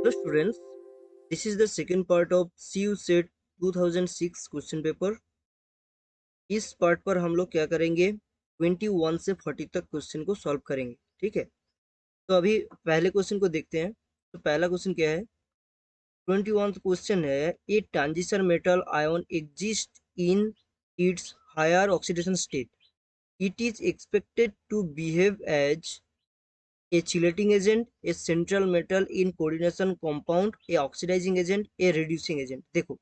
Hello students, this is the second part of CU Set 2006 question paper. इस part पर हम लोग क्या करेंगे, 21 से 40 तक क्वेश्चन को सॉल्व करेंगे। ठीक है, तो अभी पहले क्वेश्चन को देखते हैं। तो पहला क्वेश्चन क्या है, 21 क्वेश्चन है, a transition metal ion exist in its higher oxidation state, it is expected to behave as a chelating agent, a central metal in coordination compound, a oxidizing agent, a reducing agent। देखो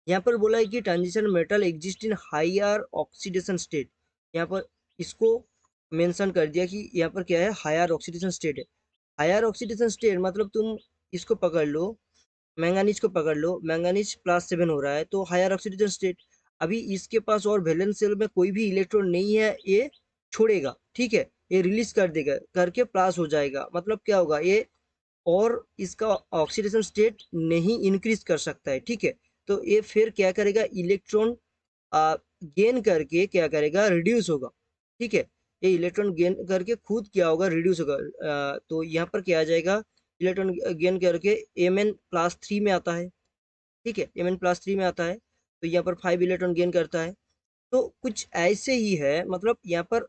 यहाँ पर बोला है कि transition metal exist in higher oxidation state. यहाँ पर इसको mention कर दिया कि यहाँ पर क्या है, हायर ऑक्सीडेशन स्टेट है। हायर ऑक्सीडेशन स्टेट मतलब तुम इसको पकड़ लो, मैंगानीज को पकड़ लो, मैंगानीज +7 हो रहा है तो हायर ऑक्सीडेशन स्टेट। अभी इसके पास और वैलेंस शेल में कोई भी इलेक्ट्रॉन नहीं है, ये छोड़ेगा। ठीक है, ये रिलीज कर देगा, करके प्लस हो जाएगा, मतलब क्या होगा ये, और इसका ऑक्सीडेशन स्टेट नहीं इंक्रीज कर सकता है। ठीक है, तो ये फिर क्या करेगा, इलेक्ट्रॉन गेन करके क्या करेगा, रिड्यूस होगा। ठीक है, ये इलेक्ट्रॉन गेन करके खुद क्या होगा, रिड्यूस होगा। तो यहाँ पर क्या आ जाएगा, इलेक्ट्रॉन गेन करके Mn+3 में आता है। ठीक है, Mn+3 में आता है, तो यहाँ पर 5 इलेक्ट्रॉन गेन करता है। तो कुछ ऐसे ही है, मतलब यहाँ पर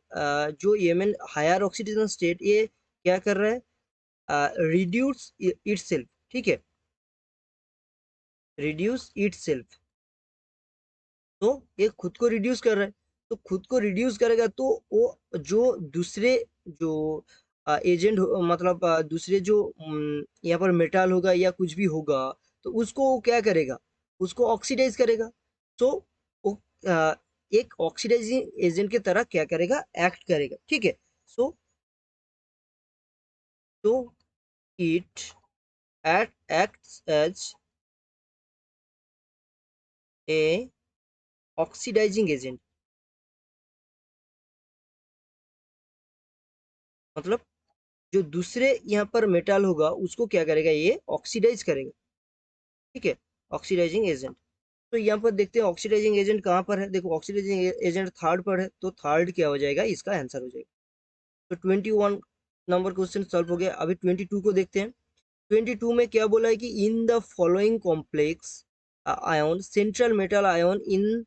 जो Mn हायर ऑक्सीडेशन स्टेट, ये क्या कर रहा है, रिड्यूस इटसेल्फ। ठीक है, रिड्यूस इटसेल्फ, तो ये खुद को रिड्यूस कर रहा है। तो खुद को रिड्यूस करेगा तो वो जो दूसरे जो एजेंट मतलब दूसरे जो यहाँ पर मेटल होगा या कुछ भी होगा, तो उसको वो क्या करेगा, उसको ऑक्सीडाइज करेगा। तो वो एक ऑक्सीडाइजिंग एजेंट की तरह क्या करेगा, एक्ट करेगा। ठीक है, सो तो it acts as a oxidizing agent, मतलब जो दूसरे यहाँ पर मेटल होगा उसको क्या करेगा, ये ऑक्सीडाइज करेगा। ठीक है, ऑक्सीडाइजिंग एजेंट। तो यहाँ पर देखते हैं ऑक्सीडाइजिंग एजेंट कहाँ पर है। देखो ऑक्सीडाइजिंग एजेंट थर्ड पर है, तो थर्ड क्या हो जाएगा, इसका आंसर हो जाएगा। तो 21 नंबर क्वेश्चन सॉल्व हो गया। अभी 22 को देखते हैं। 22 में क्या बोला है कि in the following complex ion central metal ion in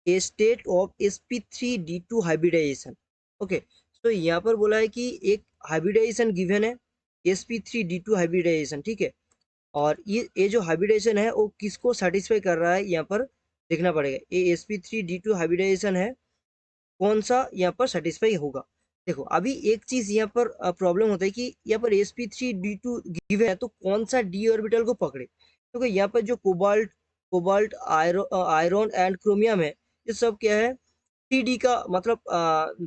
a state of sp3d2 hybridisation. Okay, तो यहाँ पर बोला है कि एक हाइब्रिडाइजेशन गिवन है, sp3d2 हाइब्रिडाइजेशन। ठीक है, और ये जो हाइब्रिडाइजेशन है वो किसको सेटिस्फाई कर रहा है, यहाँ पर देखना पड़ेगा। ये sp3d2 हाइब्रिडाइजेशन है, कौन सा यहाँ पर सेटिस्फाई होगा। देखो अभी एक चीज यहाँ पर प्रॉब्लम होता है कि यहाँ पर sp3d2 गिवन है, तो कौन सा d ऑर्बिटल को पकड़े। क्योंकि यहाँ पर जो cobalt cobalt iron and chromium है, ये सब क्या है, 3D का मतलब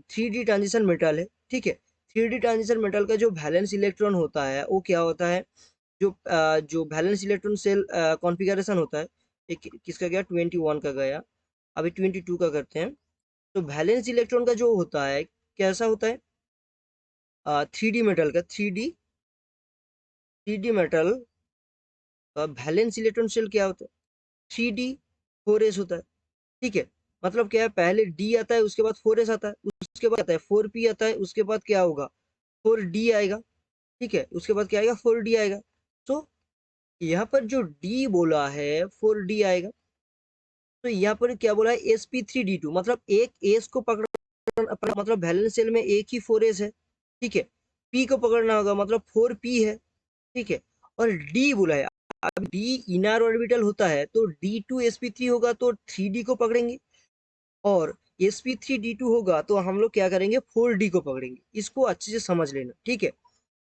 3D ट्रांजिशन मेटल है। ठीक है, 3D ट्रांजिशन मेटल का जो वैलेंस इलेक्ट्रॉन होता है वो क्या होता है, जो वैलेंस इलेक्ट्रॉन सेल कॉन्फ़िगरेशन होता है। किसका गया, 21 का गया। अभी 22 का करते हैं। तो वैलेंस इलेक्ट्रॉन का जो होता है कैसा होता है, 3D मेटल का, 3D मेटल का वैलेंस इलेक्ट्रॉन शेल क्या होता है, 3D 4s होता है। ठीक है, मतलब क्या है, पहले D आता है, उसके बाद 4s आता है, उसके बाद आता है 4p आता है, उसके बाद क्या होगा, 4D आएगा। ठीक है, उसके बाद क्या आएगा, 4D आएगा। तो यहाँ पर जो D बोला है 4D आएगा। तो यहाँ पर क्या बोला है, sp3d2 मतलब एक एस को पकड़ना, मतलब वैलेंस शेल में एक ही 4s है। ठीक है, p को पकड़ना होगा, मतलब 4p है। ठीक है, और D बोला है, अब D इनर ऑर्बिटल होता है तो D2sp3 होगा तो 3D को पकड़ेंगे, और sp3d2 होगा तो हम लोग क्या करेंगे, 4D को पकड़ेंगे। इसको अच्छे से समझ लेना। ठीक है,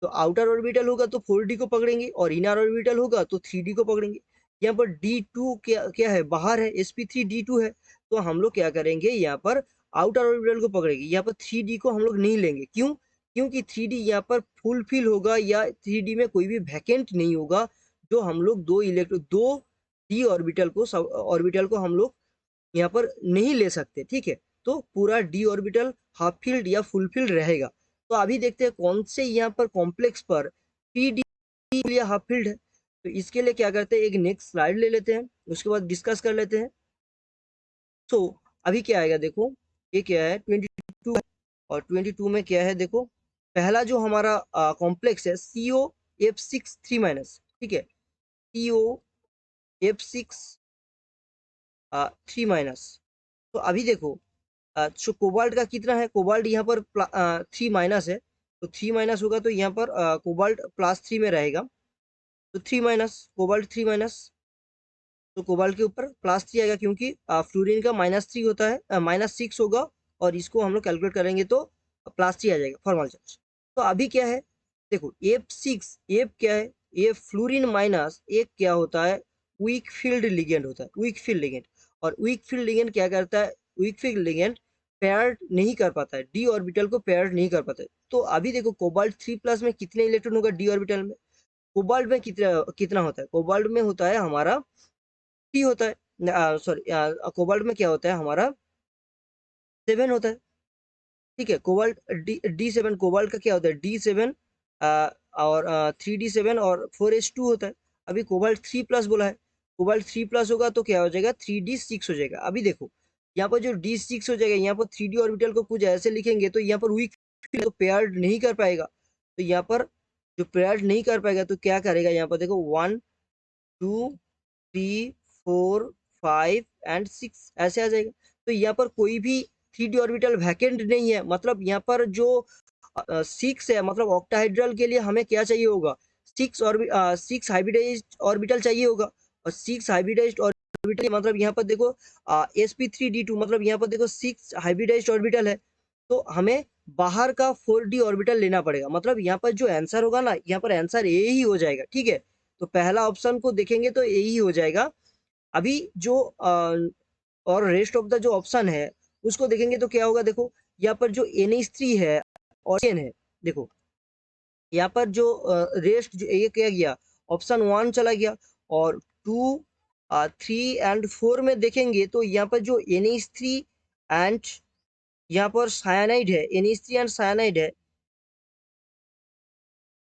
तो आउटर ऑर्बिटल होगा तो 4D को पकड़ेंगे, और इनर ऑर्बिटल होगा तो 3D को पकड़ेंगे। यहाँ पर D2 क्या क्या है, बाहर है, sp3d2 है, तो हम लोग क्या करेंगे, यहाँ पर आउटर ऑर्बिटल को पकड़ेंगे। यहाँ पर 3D को हम लोग नहीं लेंगे, क्यों, क्योंकि 3D यहाँ पर फुलफिल होगा, या 3D में कोई भी वैकेंट नहीं होगा, जो हम लोग दो D ऑर्बिटल को हम लोग यहाँ पर नहीं ले सकते। ठीक है, तो पूरा D ऑर्बिटल हाफ फील्ड या फुल फील्ड रहेगा। तो अभी देखते हैं कौन से यहाँ पर कॉम्प्लेक्स पर 3D या हाफ फील्ड है। तो इसके लिए क्या करते हैं, एक नेक्स्ट स्लाइड ले लेते हैं, उसके बाद डिस्कस कर लेते हैं। तो अभी क्या आएगा, देखो ये क्या है, 22 है, और 22 में क्या है, देखो पहला जो हमारा कॉम्प्लेक्स है CO F6 3 माइनस, ठीक है, CO F6 3 माइनस। तो अभी देखो जो कोबाल्ट का कितना है, कोबाल्ट यहाँ पर 3 माइनस है, तो 3 माइनस होगा तो यहाँ पर कोबाल्ट +3 में रहेगा, तो 3 माइनस कोबाल्ट 3 माइनस, तो कोबाल्ट के ऊपर +3 आएगा क्योंकि फ्लोरीन का -3 होता है, -6 होगा, और इसको हम लोग कैलकुलेट करेंगे तो +3 आ जाएगा फॉर्मल चार्ज। तो अभी क्या है, देखो F6 एफ क्या है, ये फ्लोरीन माइनस एक क्या होता है, वीक फील्ड लिगेंड होता है, वीक फील्ड लिगेंड। और वीक फील्ड लिगेंड क्या करता है, वीक फील्ड लिगेंड पेयर्ड नहीं कर पाता है, डी ऑर्बिटल को पेयर्ड नहीं कर पाता है। तो अभी देखो कोबाल्ट 3+ में कितने इलेक्ट्रॉन होगा डी ऑर्बिटल में, कोबाल्ट में कितना कितना होता है, कोबाल्ट में होता है हमारा टी होता है, सॉरी कोबाल्ट में क्या होता है हमारा 7 होता है। ठीक है, कोबाल्ट डी 7, कोबाल्ट का क्या होता है D7, और 3D7 और 4H2 होता है। अभी कोबाल्ट 3+ बोला है, कोबाल्ट 3+ होगा तो क्या हो जाएगा 3D6 हो जाएगा। अभी देखो यहाँ पर जो D6 हो जाएगा, यहाँ पर 3D ऑर्बिटल को कुछ ऐसे लिखेंगे तो यहाँ पर वीक तो पेयर्ड नहीं कर पाएगा, तो यहाँ पर जो पेयर्ड नहीं कर पाएगा तो क्या करेगा, यहाँ पर देखो 1 2 3 4 5 एंड 6 ऐसे आ जाएगा। तो यहाँ पर कोई भी 3D ऑर्बिटल वैकेंट नहीं है, मतलब यहाँ पर जो 6 है, मतलब ऑक्टाहेड्रल के लिए हमें क्या चाहिए होगा, 6 हाइब्रिडाइज्ड ऑर्बिटल चाहिए होगा। और 6 हाइब्रिडाइज्ड ऑर्बिटल मतलब यहाँ पर देखो sp3d2, मतलब यहाँ पर देखो 6 हाइब्रिडाइज्ड ऑर्बिटल है, तो हमें बाहर का 4D ऑर्बिटल लेना पड़ेगा। मतलब यहाँ पर जो आंसर होगा ना, यहाँ पर आंसर ए ही हो जाएगा। ठीक है, तो पहला ऑप्शन को देखेंगे तो ए ही हो जाएगा। अभी जो और रेस्ट ऑफ द जो ऑप्शन है उसको देखेंगे तो क्या होगा, देखो यहाँ पर जो NH3 है और N है, देखो यहाँ पर जो रेस्ट जो ये क्या गया, ऑप्शन 1 चला गया, और 2 3 एंड 4 में देखेंगे तो यहाँ पर जो NH3 एंड यहाँ पर साइनाइड है, NH3 एंड साइनाइड है,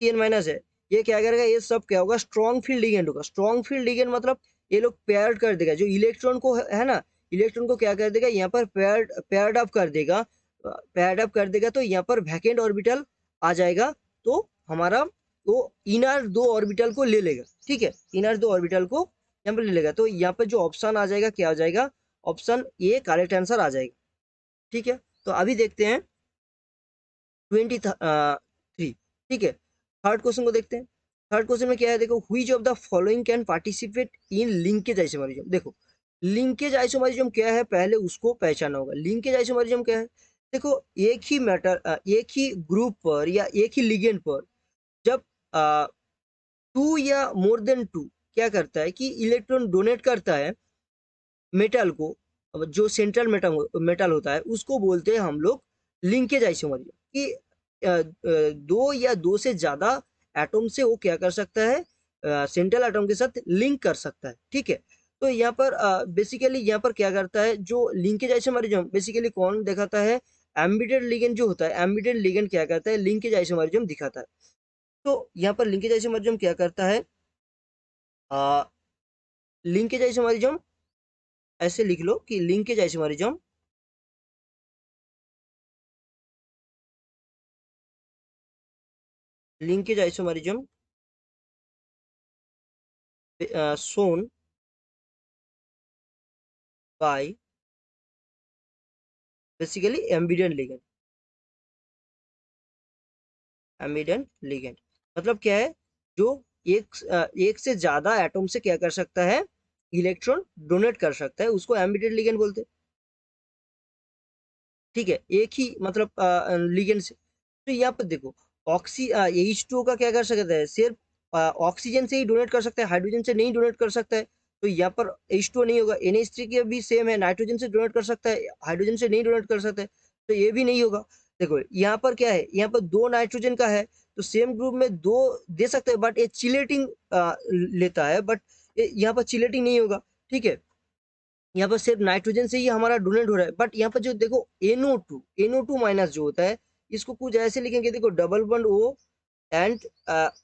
N- है, ये क्या करेगा, ये सब क्या होगा, स्ट्रॉन्ग फील्ड लिगेंड होगा। स्ट्रॉन्ग फील्ड लिगेंड मतलब ये लोग पेयर्ड कर देगा, जो इलेक्ट्रॉन को है ना, इलेक्ट्रॉन को क्या कर देगा, यहाँ पर पेयर्ड अप कर देगा, पेयर्ड अप कर देगा, तो यहाँ पर वैकेंट ऑर्बिटल आ जाएगा, तो हमारा वो इनर 2 ऑर्बिटल को ले लेगा। ठीक है, इनर 2 ऑर्बिटल को यहाँ पर ले लेगा, तो यहाँ पर जो ऑप्शन आ जाएगा क्या आ जाएगा, ऑप्शन ए करेक्ट आंसर आ जाएगा। ठीक है, तो अभी देखते हैं 23। ठीक है, थर्ड क्वेश्चन को देखते हैं। थर्ड क्वेश्चन में क्या है, देखो which of the following can participate in linkage isomerism. देखो लिंकेज आइसोमरिज्म क्या है, पहले उसको पहचाना होगा। लिंकेज आइसोमरिज्म क्या है, देखो एक ही मैटर एक ही ग्रुप पर या एक ही लिगेंड पर जब 2 या मोर देन 2 क्या करता है कि इलेक्ट्रॉन डोनेट करता है मेटल को, अब जो सेंट्रल मेटल होता है उसको बोलते हैं हम लोग लिंकेज आइसोमरिज्म, कि 2 या 2 से ज्यादा एटम से वो क्या कर सकता है, सेंट्रल एटम के साथ लिंक कर सकता है। ठीक है, तो यहाँ पर बेसिकली यहाँ पर क्या करता है, जो लिंकेज आइसोमरिज्म बेसिकली कौन दिखाता है, एम्बेडेड लिगेंड जो होता है, एम्बेडेड लिगेंड क्या करता है, लिंकेज आइसोमरिज्म दिखाता है। तो यहाँ पर लिंकेज आइसोमरिज्म क्या करता है, लिंकेज आइसोमरिज्म ऐसे लिख लो कि linkage isomerism, linkage isomerism shown by basically ambident ligand। ambident ligand मतलब क्या है, जो एक से ज्यादा एटम से क्या कर सकता है, इलेक्ट्रॉन डोनेट कर सकता है, उसको एम्बिडेंट लिगेंड बोलते हैं। ठीक है, एक ही मतलब लिगेंड से। तो यहाँ पर देखो H2O का क्या कर सकता है, सिर्फ ऑक्सीजन से ही डोनेट कर सकता है, हाइड्रोजन से नहीं डोनेट कर सकता है। तो यहाँ पर H2O नहीं होगा। NH3 की भी सेम है, नाइट्रोजन से डोनेट कर सकता है, हाइड्रोजन से नहीं डोनेट कर सकता है, तो ये भी नहीं होगा। देखो यहाँ पर क्या है, यहाँ पर 2 नाइट्रोजन का है, तो सेम ग्रुप में 2 दे सकते हैं, बट ये चिलेटिंग लेता है, बट यहाँ पर चिलेटिंग नहीं होगा। ठीक है, यहाँ पर सिर्फ नाइट्रोजन से ही हमारा डोनेट हो रहा है, बट यहाँ पर जो देखो NO2 जो होता है, इसको कुछ ऐसे लिखेंगे, देखो double bond O and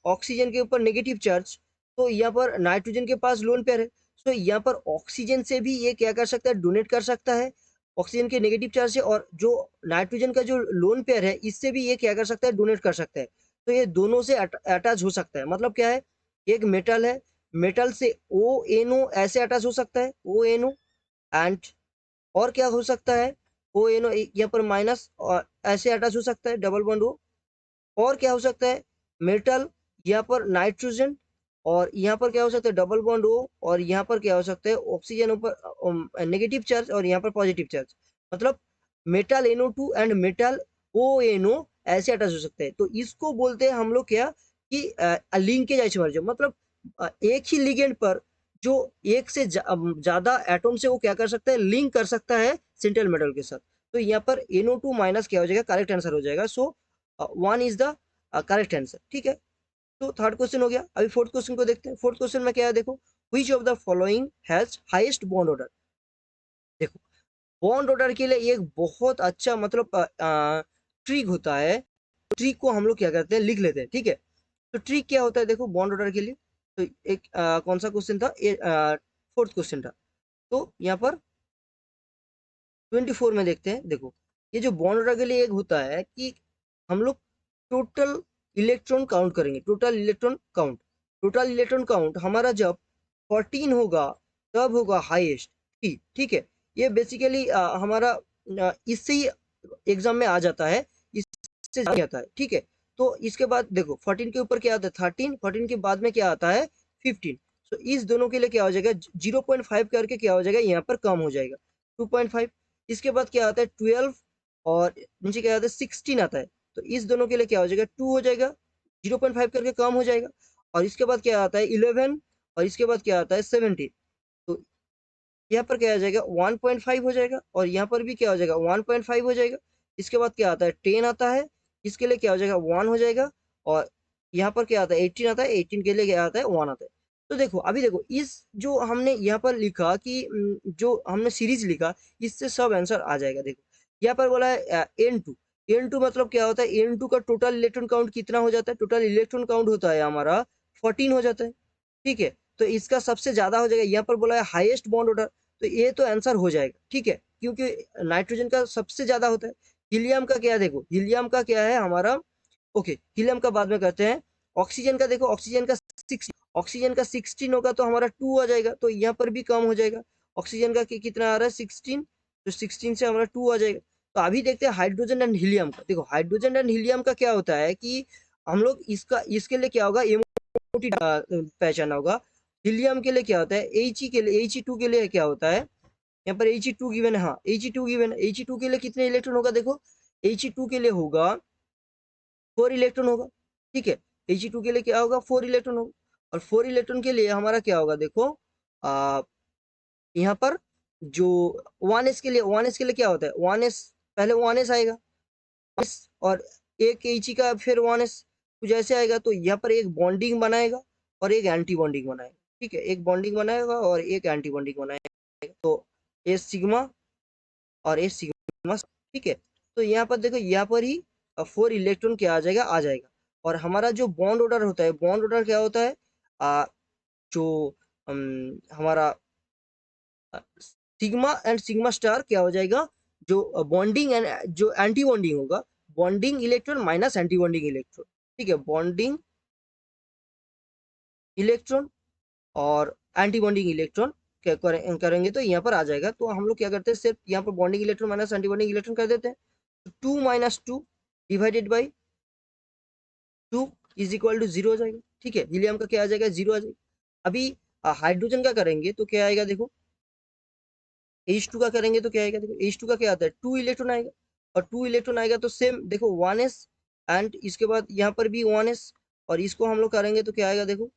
oxygen के ऊपर नेगेटिव चार्ज, तो यहाँ पर नाइट्रोजन के पास लोन पेयर है, तो यहाँ पर ऑक्सीजन से भी ये क्या कर सकता है, डोनेट कर सकता है ऑक्सीजन के नेगेटिव चार्ज से, और जो नाइट्रोजन का जो लोन पेयर है इससे भी ये क्या कर सकता है, डोनेट कर सकता है। तो ये दोनों से अटैच हो सकता है, मतलब क्या है, एक मेटल है, मेटल से ONO ऐसे अटैच हो सकता है, ONO। एंड और क्या हो सकता है, ONO यहाँ पर माइनस और ऐसे अटैच हो सकता है, डबल बॉन्ड हो। और क्या हो सकता है, मेटल यहाँ पर नाइट्रोजन, और यहाँ पर क्या हो सकता है, डबल बॉन्ड हो, और यहाँ पर क्या हो सकता है, ऑक्सीजन ऊपर नेगेटिव चार्ज और यहाँ पर पॉजिटिव चार्ज। मतलब metal NO2 and metal ONO ऐसे अटैच हो सकते हैं। तो इसको बोलते हैं हम लोग क्या, कि लिंकेज आइसोमर्स। मतलब एक ही लिगेंड पर जो एक से ज्यादा एटम से वो क्या कर सकता है, लिंक कर सकता है सेंट्रल मेटल के साथ। तो यहाँ पर NO2 माइनस क्या हो जाएगा, करेक्ट आंसर हो जाएगा। सो 1 इज द करेक्ट आंसर। ठीक है, तो थर्ड क्वेश्चन हो गया। अभी फोर्थ क्वेश्चन को देखते हैं। फोर्थ क्वेश्चन में क्या है, देखो, which of the following has highest bond order. देखो, बॉन्ड ऑर्डर के लिए एक बहुत अच्छा मतलब ट्रिक होता है। ट्रिक को हम लोग क्या करते हैं, लिख लेते हैं। ठीक है, तो ट्रिक क्या होता है, देखो, बॉन्ड ऑर्डर के लिए। तो एक कौन सा क्वेश्चन था, फोर्थ क्वेश्चन था। तो यहाँ पर 24 में देखते हैं। देखो, ये जो बॉन्ड ऑर्डर के लिए एक होता है कि हम लोग टोटल इलेक्ट्रॉन काउंट करेंगे, total electron count. Total electron count हमारा जब 14 होगा तब होगा हाईएस्ट। ठीक ठीक है, ये बेसिकली हमारा इससे ही एग्जाम में आ जाता है, इससे आता है। ठीक है, तो इसके बाद देखो 14 के ऊपर क्या आता है 13, 14 के बाद में क्या आता है 15। तो इस दोनों के लिए क्या हो जाएगा, 0.5 करके क्या हो जाएगा, यहाँ पर कम हो जाएगा 2.5। इसके बाद क्या आता है 12, और नीचे क्या आता है 16 आता है। तो इस दोनों के लिए क्या हो जाएगा 2 हो जाएगा, 0.5 करके कम हो जाएगा। और इसके बाद क्या आता है 11, और इसके बाद क्या आता है 17। तो यहाँ पर क्या आ जाएगा 1.5 हो जाएगा, और यहाँ पर भी क्या हो जाएगा 1.5 हो जाएगा। इसके बाद क्या आता है 10 आता है, इसके लिए क्या हो जाएगा 1 हो जाएगा। और यहाँ पर क्या आता है 18 आता है, 18 के लिए क्या आता है 1 आता है। तो देखो, अभी देखो, इस जो हमने यहाँ पर लिखा कि जो हमने सीरीज लिखा, इससे सब आंसर आ जाएगा। देखो, यहाँ पर बोला है N2। N2 मतलब क्या होता है, N2 का टोटल इलेक्ट्रॉन काउंट कितना हो जाता है, टोटल इलेक्ट्रॉन काउंट होता है हमारा 14 हो जाता है। ठीक है, तो इसका सबसे ज्यादा हो जाएगा। यहाँ पर बोला है हाईएस्ट बॉन्ड ऑर्डर, तो ये तो आंसर हो जाएगा। ठीक है, क्योंकि नाइट्रोजन का सबसे ज्यादा होता है। हीलियम का क्या है, देखो, हीलियम का क्या है हमारा, ओके, हीलियम का बाद में करते हैं। ऑक्सीजन का देखो, ऑक्सीजन का 16 होगा तो हमारा 2 आ जाएगा, तो यहाँ पर भी कम हो जाएगा। ऑक्सीजन का कितना आ रहा है 16, तो 16 से हमारा 2 आ जाएगा। तो अभी देखते हैं हाइड्रोजन एंड हीलियम का। देखो, हाइड्रोजन एंड हीलियम का क्या होता है कि हम लोग इसके लिए क्या होगा, एमओटी पहचाना होगा। हीलियम के लिए क्या होता है, He के लिए, He2 के लिए क्या होता है, यहाँ पर He2 गिवन है। हाँ, He2 गिवन है। He2 के लिए कितने इलेक्ट्रॉन होगा, देखो, He2 के लिए होगा 4 इलेक्ट्रॉन होगा। ठीक है, He2 के लिए क्या होगा 4 इलेक्ट्रॉन होगा। और 4 इलेक्ट्रॉन के लिए हमारा क्या होगा, देखो, आ, यहाँ पर जो 1s के लिए, 1s के लिए क्या होता है, 1s पहले 1s आएगा, और एक He का फिर 1s कुछ ऐसे आएगा। तो यहाँ पर एक बॉन्डिंग बनाएगा और एक एंटी बॉन्डिंग बनाएगा। ठीक है, एक बॉन्डिंग बनाएगा और एक एंटी बॉन्डिंग बनाएगा। तो ए सिग्मा और ए सिग्मा। ठीक है, तो यहाँ पर देखो, यहाँ पर ही 4 इलेक्ट्रॉन क्या आ जाएगा। और हमारा जो बॉन्ड ऑर्डर होता है, बॉन्ड ऑर्डर क्या होता है, जो हमारा सिग्मा एंड सिग्मा स्टार क्या हो जाएगा, जो बॉन्डिंग एंड जो एंटी बॉन्डिंग होगा, bonding electron minus anti bonding electron. ठीक है, बॉन्डिंग इलेक्ट्रॉन और एंटी बॉन्डिंग इलेक्ट्रॉन करेंगे तो यहाँ पर आ जाएगा। तो हम लोग क्या करते हैं, सिर्फ यहाँ पर bonding electron minus anti bonding electron कर देते हैं। 2 minus 2 divided by 2 is equal to 0 हो जाएगा। ठीक है, हीलियम का क्या आ जाएगा 0 आ जाएगा। अभी हाइड्रोजन का करेंगे तो क्या आएगा, देखो, H2 का करेंगे तो क्या आएगा, देखो, H2 का क्या आता है 2 इलेक्ट्रॉन आएगा। और 2 इलेक्ट्रॉन आएगा तो सेम देखो 1s, एंड इसके बाद यहाँ पर भी 1s। और इसको हम लोग करेंगे तो क्या आएगा, देखो,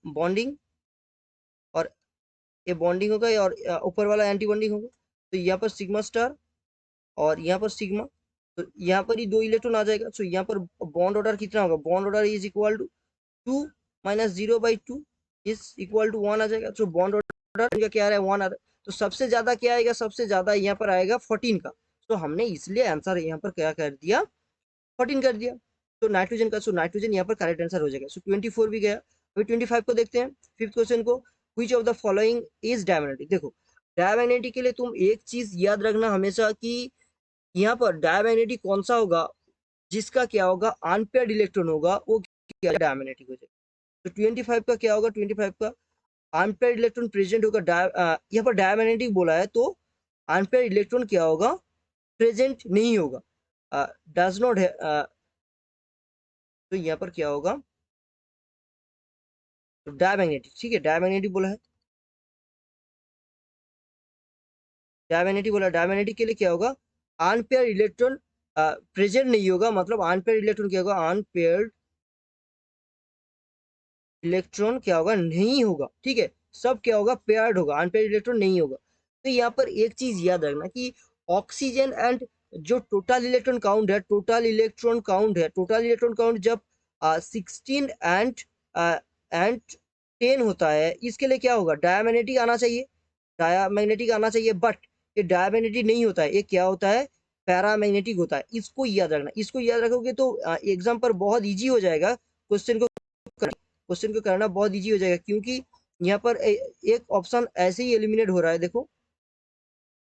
बॉन्डिंग, और ये बॉन्डिंग होगा, और ऊपर वाला एंटी बॉन्डिंग होगा। तो यहाँ पर सिग्मा स्टार और यहाँ पर सिग्मा, तो यहाँ पर ही 2 इलेक्ट्रॉन आ जाएगा। तो यहाँ पर बॉन्ड ऑर्डर कितना होगा, bond order is equal to 2 minus 0/2 is equal to 1 आ जाएगा। तो बॉन्ड ऑर्डर का क्या आ रहा है 1 आ रहा है। तो सबसे ज्यादा क्या आएगा, सबसे ज्यादा यहाँ पर आएगा 14 का। तो हमने इसलिए आंसर यहाँ पर क्या कर दिया, 14 कर दिया। तो नाइट्रोजन का, सो नाइट्रोजन यहाँ पर करेक्ट आंसर हो जाएगा। सो 24 भी गया। अभी 25 को देखते हैं, फिफ्थ क्वेश्चन को। Which of the following is diamagnetic. देखो, डायमैग्नेटिक के लिए तुम एक चीज याद रखना हमेशा कि यहाँ पर डायमैग्नेटिक कौन सा होगा, जिसका क्या होगा अनपेयर्ड इलेक्ट्रॉन होगा, वो क्या डायमैग्नेटिक हो जाएगा। तो 25 का क्या होगा, 25 का अनपेयर्ड इलेक्ट्रॉन प्रेजेंट होगा, यहाँ पर डायमैग्नेटिक बोला है तो अनपेयर्ड इलेक्ट्रॉन क्या होगा, प्रेजेंट नहीं होगा, डज नॉट है, तो यहाँ पर क्या होगा, तो डायमैग्नेटिक, ठीक है, डायमैग्नेटिक बोला है, डायमैग्नेटिक बोला, डायमैग्नेटिक के लिए क्या होगा, अनपेयर इलेक्ट्रॉन प्रेजेंट नहीं होगा, मतलब अनपेयर इलेक्ट्रॉन क्या होगा, अनपेयर्ड इलेक्ट्रॉन क्या होगा, नहीं होगा, ठीक है, सब क्या होगा, पेयर्ड होगा, अनपेयर्ड इलेक्ट्रॉन नहीं होगा। तो यहाँ पर एक चीज याद रखना कि ऑक्सीजन एंड जो टोटल इलेक्ट्रॉन काउंट है, टोटल इलेक्ट्रॉन काउंट है, टोटल इलेक्ट्रॉन काउंट जब 16 एंड 10 होता है, इसके लिए क्या होगा, डायमैग्नेटिक आना चाहिए, डायमैग्नेटिक आना चाहिए, बट ये डायमैग्नेटिक नहीं होता है, ये क्या होता है, पैरामैग्नेटिक होता है। इसको याद रखना, इसको याद रखोगे तो एग्जाम पर बहुत ईजी हो जाएगा, क्वेश्चन को करना बहुत ईजी हो जाएगा, क्योंकि यहाँ पर एक ऑप्शन ऐसे ही एलिमिनेट हो रहा है, देखो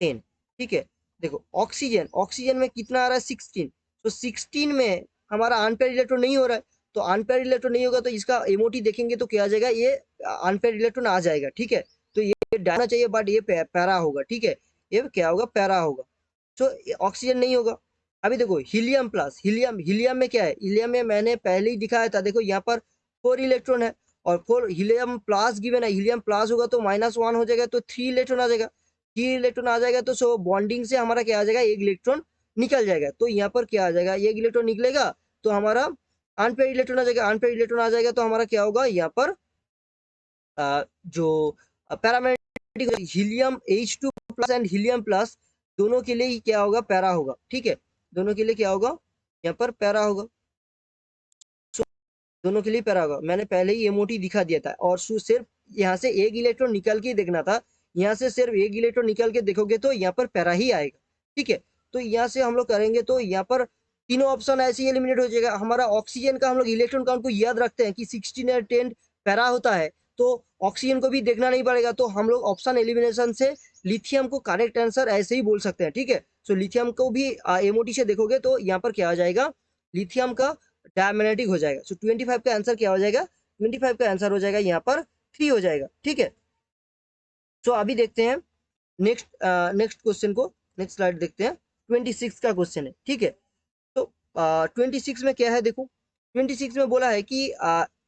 10, ठीक है, देखो ऑक्सीजन, ऑक्सीजन में कितना आ रहा है, 16, तो 16 में हमारा अनपेयर इलेक्ट्रॉन नहीं हो रहा है, तो अनपेयर इलेक्ट्रॉन नहीं होगा तो इसका एमओटी देखेंगे तो क्या आ जाएगा, ये अनपेयर इलेक्ट्रॉन आ जाएगा, ठीक है, तो ये डालना चाहिए, बट ये पैरा होगा, ठीक है, ये क्या होगा, पैरा होगा, तो ऑक्सीजन नहीं होगा। अभी देखो हीलियम प्लस, हीलियम, हीलियम में क्या है, हीलियम में मैंने पहले ही दिखाया था, देखो यहाँ पर 4 इलेक्ट्रॉन है, और 4 हीलियम प्लस गिवन है, हीलियम प्लस होगा तो -1 हो जाएगा, तो 3 इलेक्ट्रॉन आ जाएगा, 3 इलेक्ट्रॉन आ जाएगा, तो सो बॉन्डिंग से हमारा क्या आ जाएगा, एक इलेक्ट्रॉन निकल जाएगा, तो यहाँ पर क्या आ जाएगा, एक इलेक्ट्रॉन निकलेगा तो हमारा अनपेयर इलेक्ट्रॉन आ जाएगा, अनपेयर इलेक्ट्रॉन आ जाएगा तो हमारा क्या होगा, यहाँ पर जो paramagnetic helium H2 plus and helium plus दोनों के लिए ही क्या होगा, पैरा होगा, ठीक है, दोनों के लिए क्या होगा, यहाँ पर पैरा होगा, दोनों के लिए पैरा होगा, मैंने पहले ही एमओटी दिखा दिया था, और सिर्फ यहाँ से एक इलेक्ट्रॉन निकल के देखना था, यहाँ से सिर्फ एक इलेक्ट्रॉन निकल के देखोगे तो यहाँ पर पैरा ही आएगा, ठीक है, तो यहाँ से हम लोग करेंगे तो यहाँ पर तीनों ऑप्शन ऐसे ही एलिमिनेट हो जाएगा। हमारा ऑक्सीजन का हम लोग इलेक्ट्रॉन काउंट को याद रखते हैं कि 16 और 10 पैरा होता है, तो ऑक्सीजन को भी देखना नहीं पड़ेगा, तो हम लोग ऑप्शन एलिमिनेशन से लिथियम को करेक्ट आंसर ऐसे ही बोल सकते हैं, ठीक है, सो लिथियम को भी एमओटी से देखोगे तो यहाँ पर क्या आ जाएगा, लिथियम का डायमैग्नेटिक हो जाएगा, सो 25 का आंसर क्या हो जाएगा, 25 का आंसर हो जाएगा यहाँ पर 3 हो जाएगा, ठीक है। सो अभी देखते हैं नेक्स्ट नेक्स्ट क्वेश्चन को, नेक्स्ट स्लाइड देखते हैं, 26 का क्वेश्चन है, ठीक है, तो 26 में क्या है, देखो 26 में बोला है कि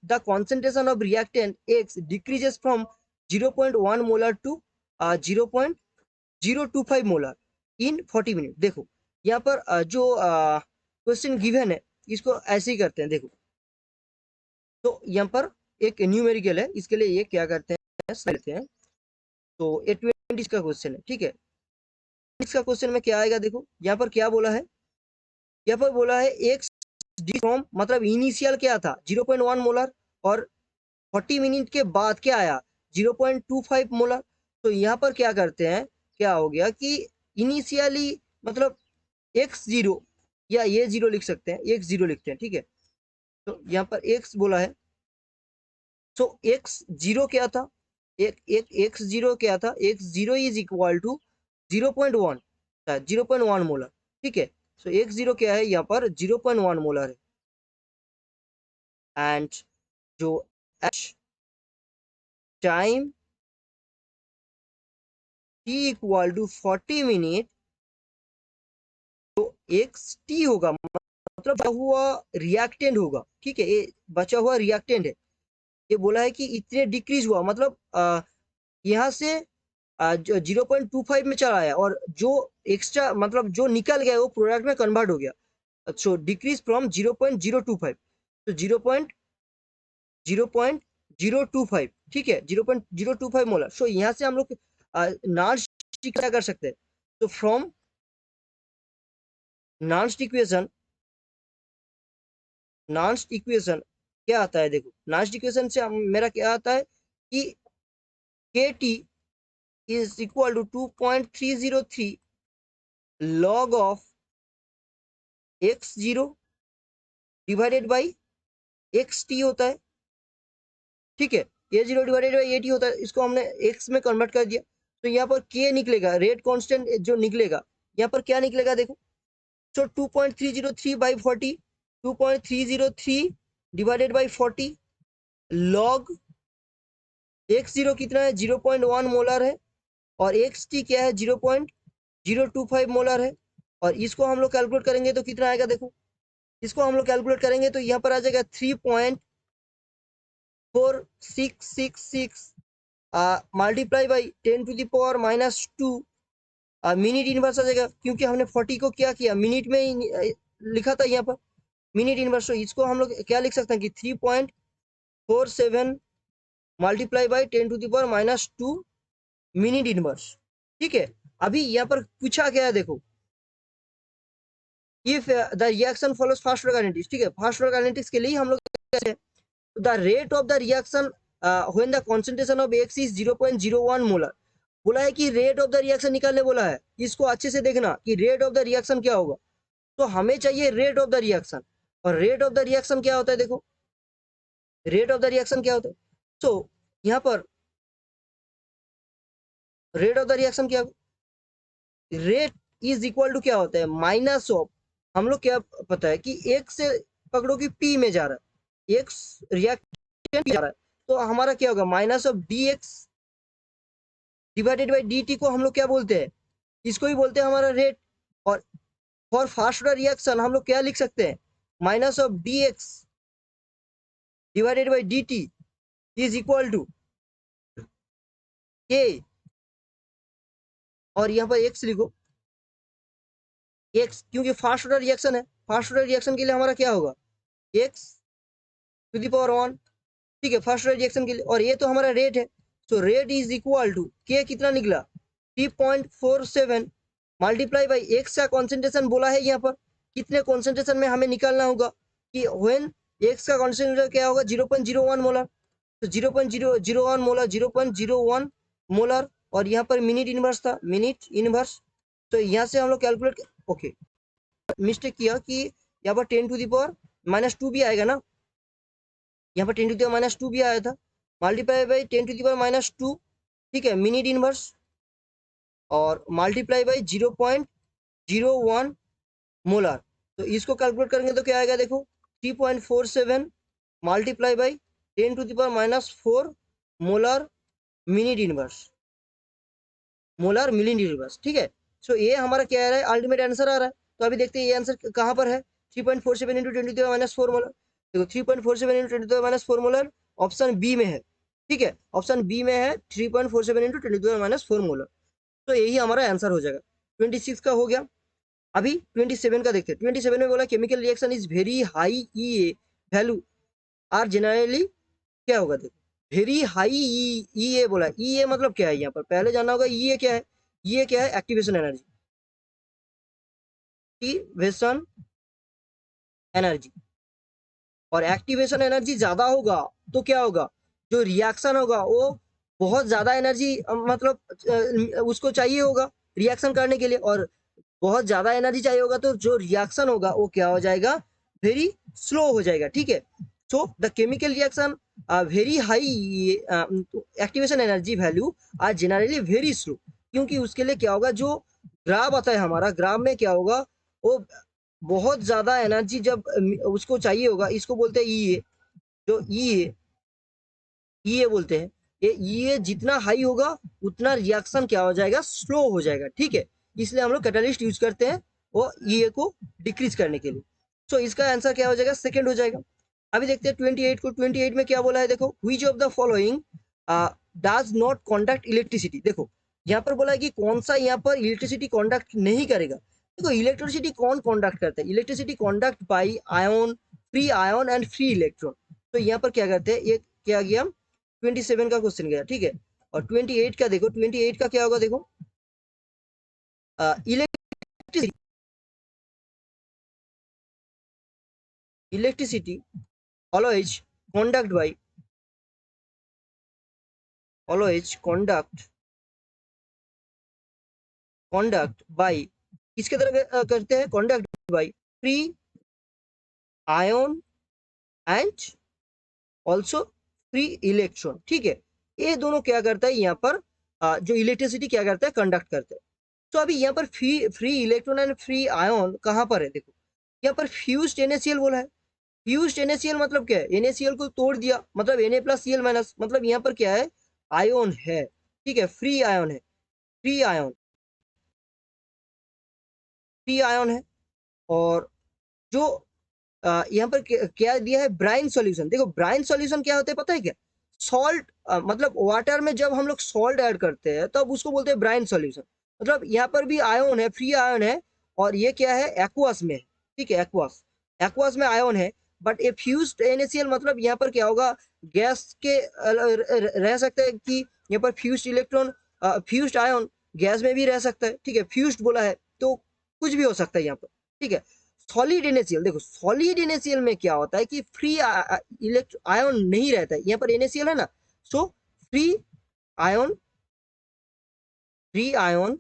the concentration of reactant X decreases from 0.1 molar to 0.025 molar in 40 minute. देखो यहाँ पर जो क्वेश्चन गिवन है इसको ऐसे ही करते हैं, देखो तो यहाँ पर एक न्यूमेरिकल है, इसके लिए ये क्या करते हैं, लेते हैं, तो ये 20 का क्वेश्चन है, ठीक है, इसका क्वेश्चन में क्या आएगा, देखो यहाँ पर क्या बोला है, यहाँ पर बोला है एक्स डी फ्रॉम, मतलब इनिशियल क्या था 0.1 मोलर, और 40 मिनट के बाद क्या आया 0.25 मोलर, तो यहाँ पर क्या करते हैं, क्या हो गया कि इनिशियली मतलब x0 या ये 0 लिख सकते हैं, x0 लिखते हैं, ठीक है, तो यहाँ पर x बोला है, तो x0 क्या था, एक एक x0 क्या था, x0 is equal to 0.1, 0.1 molar, ठीक है, सो x0 क्या है, यहाँ पर 0.1 मोलर है, एंड जो h time t equal to 40 minute, तो एक्स टी होगा, मतलब बचा हुआ रिएक्टेंट होगा, ठीक है, ये बचा हुआ रिएक्टेंट है, ये बोला है कि इतने डिक्रीज हुआ, मतलब यहाँ से 0.25 में चला आया, और जो एक्स्ट्रा मतलब जो निकल गया वो प्रोडक्ट में कन्वर्ट हो गया, सो डिक्रीज फ्रॉम 0.025, तो 0.025, ठीक है, 0.025 मोलर, सो यहाँ से हम लोग नॉन स्टिक क्या कर सकते हैं, तो from non equation, Nernst equation क्या आता है, देखो नॉन्स्ट इक्वेशन से मेरा क्या आता है कि k t is equal to 2.303 log of x0 divided by x t होता है, ठीक है, a zero divided by a t होता है, इसको हमने x में कन्वर्ट कर दिया, तो यहाँ पर k निकलेगा, रेट कांस्टेंट जो निकलेगा, यहाँ पर क्या निकलेगा, देखो सो 2.303 by 40, 2.303 divided by 40, log x0 कितना है 0.1 मोलर है और xt क्या है 0.025 मोलर है। और इसको हम लोग कैलकुलेट करेंगे तो कितना आएगा देखो, इसको हम लोग कैलकुलेट करेंगे तो यहाँ पर आ जाएगा 3.4666 मल्टीप्लाई बाई 10⁻⁻2 मिनट इनवर्स आ जाएगा, क्योंकि हमने 40 को क्या किया मिनट में ही लिखा था यहाँ पर मिनट इनवर्स। तो इसको हम लोग क्या लिख सकते हैं कि 3.47 मल्टीप्लाई बाई 10⁻⁻2 मिनट इनवर्स। ठीक है, अभी यहाँ पर पूछा गया है देखो, if the reaction follows fast order kinetics. ठीक है, फास्ट ऑर्डर काइनेटिक्स के लिए हम लोग the rate of the reaction when the concentration of x is 0.01 molar. बोला है कि रेट ऑफ द रिएक्शन निकालने बोला है। इसको अच्छे से देखना कि रेट ऑफ द रिएक्शन क्या होगा। तो हमें चाहिए रेट ऑफ द रिएक्शन, और रेट ऑफ द रिएक्शन क्या होता है देखो, रेट ऑफ द रिएक्शन क्या होता है। तो यहाँ पर रेट ऑफ द रिएक्शन क्या, रेट इज इक्वल टू क्या होता है माइनस ऑफ, हम लोग क्या पता है कि एक से पकड़ो कि पी में जा रहा है, एक रिएक्टेंट जा रहा है, तो हमारा क्या होगा minus of D X divided by D T को हम लोग क्या बोलते हैं, इसको ही बोलते हैं हमारा रेट। और फॉर फास्ट ऑर्डर रिएक्शन हम लोग क्या लिख सकते हैं, minus of D X divided by D T is equal to K, और यहाँ पर एक्स लिखो, एक्स क्योंकि फास्ट ऑर्डर रिएक्शन है, फास्ट ऑर्डर रिएक्शन के लिए हमारा क्या होगा एक्स टू द पावर 1। ठीक है, फर्स्ट रिएक्शन के लिए, और ये तो हमारा रेट है। तो रेट इज इक्वल टू के कितना निकला 3.47 मल्टीप्लाई बाई एक्स का कॉन्सेंट्रेशन बोला है यहाँ पर, कितने कॉन्सेंट्रेशन में हमें निकालना होगा कि व्हेन एक्स का कॉन्सेंट्रेशन क्या होगा 0.01 मोलर, तो 0.001 मोलर 0.01 मोलर, और यहाँ पर मिनट इनवर्स था मिनट इनवर्स। तो यहाँ से हम लोग कैलकुलेट, ओके मिस्टेक किया कि यहाँ पर 10⁻⁻2 भी आएगा ना, यहाँ पर 10⁻⁻2 भी आया था, मल्टीप्लाई बाई 10⁻⁻2। ठीक है, मिनट इनवर्स और मल्टीप्लाई बाई 0.01 मोलर। तो इसको कैलकुलेट करेंगे तो क्या आएगा देखो 3.47 multiply by 10⁻⁻4 molar minute inverse, molar minute inverse. ठीक है, सो ये हमारा क्या आ रहा है अल्टीमेट आंसर आ रहा है। तो अभी देखते हैं ये आंसर कहाँ पर है, 3.47 इंटू 10⁻⁻4 मोलर। देखो 3.47 इंटू 10⁻�4 मोलर ऑप्शन बी में है। ठीक है, ऑप्शन बी में है 3.47 इंटू 10⁻⁻4 मोलर। तो यही हमारा आंसर हो जाएगा। 26 का हो गया। अभी 27 का देखते हैं। 27 में बोला chemical reaction is very high E A value are generally, क्या होगा देखो वेरी हाई ई ए बोला, ई ए मतलब क्या है यहाँ पर पहले जानना होगा, ई ए क्या है, ई ए क्या है एक्टिवेशन एनर्जी, एक्टिवेशन एनर्जी। और एक्टिवेशन एनर्जी ज्यादा होगा तो क्या होगा, जो रिएक्शन होगा वो बहुत ज्यादा एनर्जी मतलब उसको चाहिए होगा रिएक्शन करने के लिए, और बहुत ज्यादा एनर्जी चाहिए होगा तो जो रिएक्शन होगा वो क्या हो जाएगा वेरी स्लो हो जाएगा। ठीक है, so the chemical reaction very high activation energy value are generally very slow, क्योंकि उसके लिए क्या होगा जो ग्राफ आता है हमारा, ग्राफ में क्या होगा वो बहुत ज्यादा एनर्जी जब उसको चाहिए होगा, इसको बोलते हैं ई ए, जो ई ए बोलते हैं, ये ई ए जितना हाई होगा उतना रिएक्शन क्या हो जाएगा स्लो हो जाएगा। ठीक है, इसलिए हम लोग कैटलिस्ट यूज करते हैं वो ई ए को डिक्रीज करने के लिए। सो इसका आंसर क्या हो जाएगा सेकंड हो जाएगा। अभी देखते हैं 28 को। 28 में क्या बोला है देखो, which of the following does not conduct electricity. देखो यहाँ पर बोला है कि कौन सा यहाँ पर इलेक्ट्रिसिटी कंडक्ट नहीं करेगा। देखो इलेक्ट्रिसिटी कौन कंडक्ट करता है, electricity conduct by ion, free ion and free electron. तो यहाँ पर क्या करते हैं, ये क्या गया 27 का क्वेश्चन गया। ठीक है, और 28 का देखो, 28 का क्या होगा देखो, electricity, electricity always conduct by, always conduct by किसके तरह करते हैं, conduct by free ion and also free electron। ठीक है, ये दोनों क्या करता है यहाँ पर जो इलेक्ट्रिसिटी क्या करता है कंडक्ट करता है। तो अभी यहाँ पर free electron and free ion कहाँ पर है देखो, यहाँ पर फ्यूज्ड NaCl बोला है। फ्यूज्ड NaCl मतलब क्या है, NaCl को तोड़ दिया मतलब Na+Cl-, मतलब यहाँ पर क्या है, आयोन है, ठीक है, फ्री आयोन है, फ्री आयोन, फ्री आयोन है। और जो यहाँ पर क्या दिया है, ब्राइन सॉल्यूशन। देखो ब्राइन सॉल्यूशन क्या होता है पता है क्या, सॉल्ट, मतलब वाटर में जब हम लोग सॉल्ट ऐड करते हैं तब उसको बोलते हैं ब्राइन सॉल्यूशन। मतलब यहाँ पर भी आयोन है, फ्री आयोन है, और ये क्या है, एक्वास में है, ठीक है, एक्वास, एक्वास में आयोन है। बट ए फ्यूज्ड NaCl मतलब यहाँ पर क्या होगा, गैस के रह सकता है कि यहाँ पर fused electron, fused ion gas में भी रह सकता है, ठीक है, फ्यूज्ड बोला है तो कुछ भी हो सकता है यहाँ पर, ठीक है। सॉलिड NaCl, देखो सॉलिड NaCl में क्या होता है कि फ्री आयोन नहीं रहता है, यहाँ पर NaCl है ना, so free ion, free ion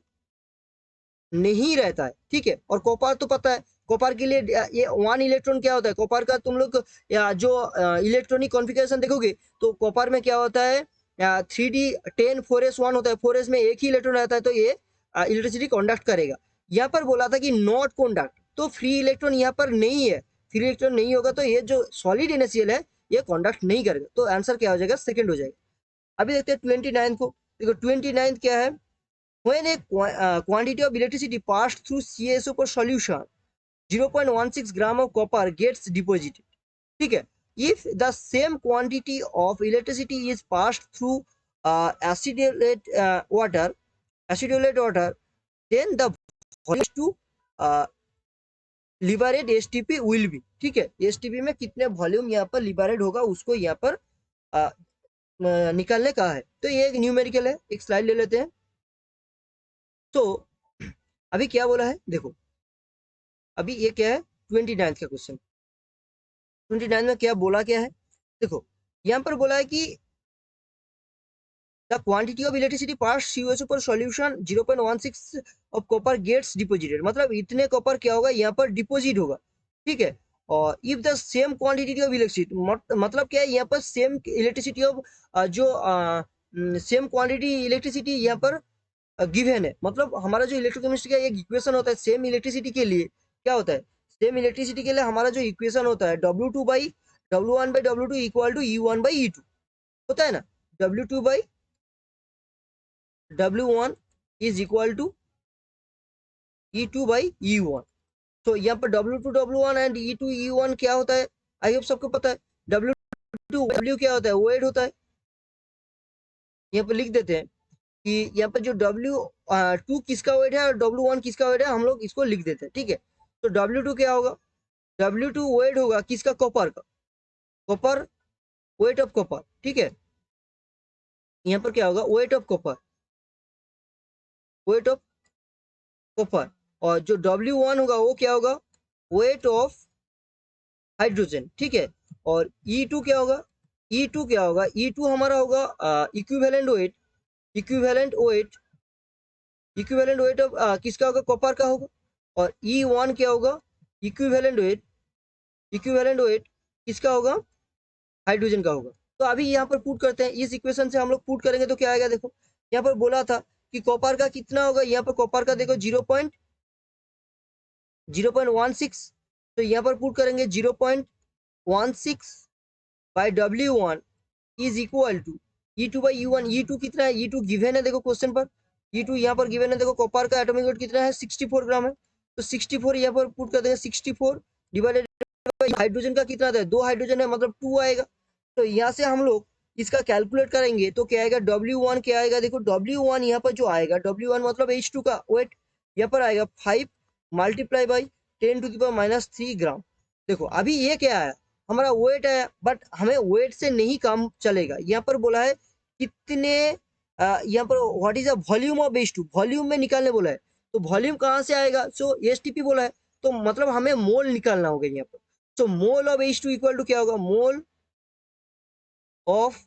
नहीं रहता है, ठीक है। और कॉपर तो पता है, कॉपर के लिए ये 1 इलेक्ट्रॉन क्या होता है, कॉपर का तुम लोग जो इलेक्ट्रॉनिक कॉन्फ़िगरेशन देखोगे तो कॉपर में क्या होता है, 3d10 4s1 होता है, 4s में एक ही इलेक्ट्रॉन रहता है, तो ये इलेक्ट्रिसिटी कंडक्ट करेगा। यहाँ पर बोला था कि नॉट कंडक्ट, तो फ्री इलेक्ट्रॉन यहाँ पर नहीं है, फ्री इलेक्ट्रॉन नहीं होगा तो ये जो सॉलिड NaCl है ये कंडक्ट नहीं करेगा, तो आंसर क्या हो जाएगा, सेकंड हो जाएगा। अभी देखते हैं 29 को। देखो 29 क्या है, when a quantity of electricity passed through CaSO solution, 0.16 gram of copper gets deposited, ठीक है। if the same quantity of electricity is passed through water, acidulate water, then the volume to liberate STP will be, ठीक है, STP में कितने volume यहाँ पर liberate होगा उसको यहाँ पर निकालने का है। तो ये एक न्यूमेरिकल है, एक स्लाइड ले लेते हैं। तो अभी क्या बोला है देखो, अभी ये क्या है, 29 का क्वेश्चन, 29 में क्या बोला, क्या है देखो, यहाँ पर बोला है कि the quantity of electricity pass CaSO पर solution 0.16 of copper gets deposited, मतलब इतने कॉपर क्या होगा यहाँ पर डिपोजिट होगा, ठीक है। और if the same quantity of electricity, मतलब क्या है, यहाँ पर सेम इलेक्ट्रिसिटी ऑफ जो सेम क्वांटिटी इलेक्ट्रिसिटी यहाँ पर गिवन है, मतलब हमारा जो इलेक्ट्रोकेमिस्ट्री का एक इक्वेशन होता है सेम इलेक्ट्रिसिटी के लिए, क्या होता है, सेम इलेक्ट्रिसिटी के लिए हमारा जो इक्वेशन होता है W1/W2 इक्वल टू E1/E2 होता है ना, W2/W1 is equal to E2/E1। तो यहाँ पर W2W1 एंड E2E1 क्या होता है, आई होप सबको पता है। W2W क्या होता है, वेट होता है, यहाँ पर लिख देते हैं कि यहाँ पर जो W2 किसका वेट है और W1 किसका वेट है, हम लोग इसको लिख देते हैं, ठीक है। तो W2 क्या होगा, W2 वेट होगा किसका, कॉपर का, कॉपर, वेट ऑफ कॉपर, ठीक है। यहाँ पर क्या होगा, weight of copper, weight of copper. और जो W1 होगा वो क्या होगा, वेट ऑफ हाइड्रोजन, ठीक है। और E2 क्या होगा, E2 क्या होगा, E2 हमारा होगा equivalent weight, equivalent weight, equivalent weight of किसका होगा, कॉपर का होगा। और E1 क्या होगा, इक्विवेलेंट वेट, इक्विवेलेंट वेट किसका होगा, हाइड्रोजन का होगा। तो अभी यहाँ पर पुट करते हैं, इस इक्वेशन से हम लोग पुट करेंगे तो क्या आएगा, देखो यहाँ पर बोला था कि कॉपर का कितना होगा, यहाँ पर कॉपर का देखो 0.16, तो यहाँ पर पुट करेंगे 0.16 by W1 is equal to E2/E1। E2 कितना है, E2 गिवन है, देखो क्वेश्चन पर E2 यहाँ पर गिवन है, देखो कॉपर का एटॉमिक वेट कितना है, 64 ग्राम है, तो 64 यहाँ पर पुट कर देंगे, 64 डिवाइडेड, हाइड्रोजन का कितना था, 2 हाइड्रोजन है मतलब 2 आएगा। तो यहाँ से हम लोग इसका कैलकुलेट करेंगे तो क्या आएगा, W1 क्या आएगा, देखो W1 यहाँ पर जो आएगा, W1 मतलब H2 का वेट यहाँ पर आएगा 5 मल्टीप्लाई बाई 10⁻³ ग्राम। देखो अभी ये क्या है, हमारा वेट है, बट हमें वेट से नहीं काम चलेगा, यहाँ पर बोला है कितने, यहाँ पर what is the volume of H2, volume में निकालने बोला है। तो वॉल्यूम कहाँ से आएगा, सो STP बोला है, तो मतलब हमें मोल निकालना होगा यहाँ पर। तो मोल ऑफ H2 इक्वल टू क्या होगा, मोल ऑफ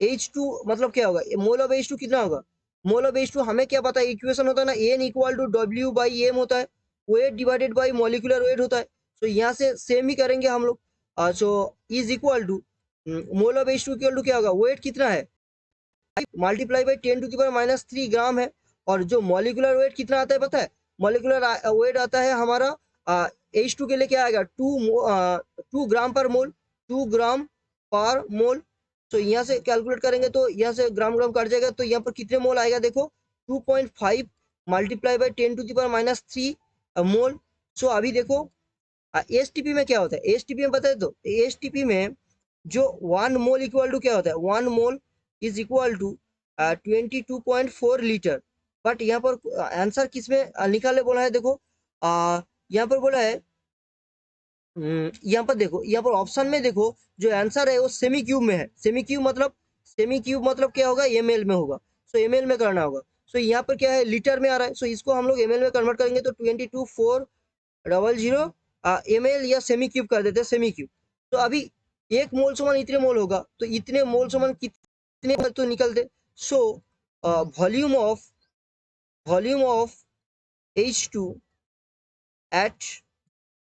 H2 मतलब क्या होगा, मोल ऑफ H2 कितना होगा, मोल ऑफ H2 हमें क्या पता है, इक्वेशन होता है ना, N इक्वल टू W/M होता है, weight divided by molecular weight होता है। तो यहाँ से सेम ही करेंगे हम लोग। So is equal to mole of H2 equal to क्या होगा, वेट कितना है, मल्टीप्लाई बाई 10⁻³ ग्राम है। और जो मॉलिक्यूलर वेट कितना आता है पता है, मॉलिक्यूलर वेट आता है हमारा H2 के लिए क्या आएगा, 2 ग्राम पर मोल, 2 ग्राम पर मोल। तो यहाँ से कैलकुलेट करेंगे तो यहाँ से ग्राम ग्राम कट जाएगा, तो यहाँ पर कितने मोल आएगा देखो, 2.5 मल्टीप्लाई बाई 10⁻³ मोल। सो अभी देखो एसटीपी में क्या होता है, एसटीपी में बता दो, एसटीपी में जो 1 मोल इक्वल टू क्या होता है, 1 mole is equal to 22.4 litre. But यहाँ पर आंसर किस में निकालने बोला है देखो, यहाँ पर बोला है, यहाँ पर देखो, यहाँ पर ऑप्शन में देखो जो आंसर है वो सेमी क्यूब में है। सेमी क्यूब मतलब क्या होगा, एमएल में होगा। सो एमएल में करना होगा। सो यहाँ पर क्या है, लीटर में आ रहा है। सो इसको हम लोग एमएल में कन्वर्ट करेंगे तो 22,400 एमएल या सेमी क्यूब कर देते हैं, सेमी क्यूब। तो अभी 1 मोल समान इतने मोल होगा, तो इतने मोल समान कितने तो निकलते। So volume of H2 at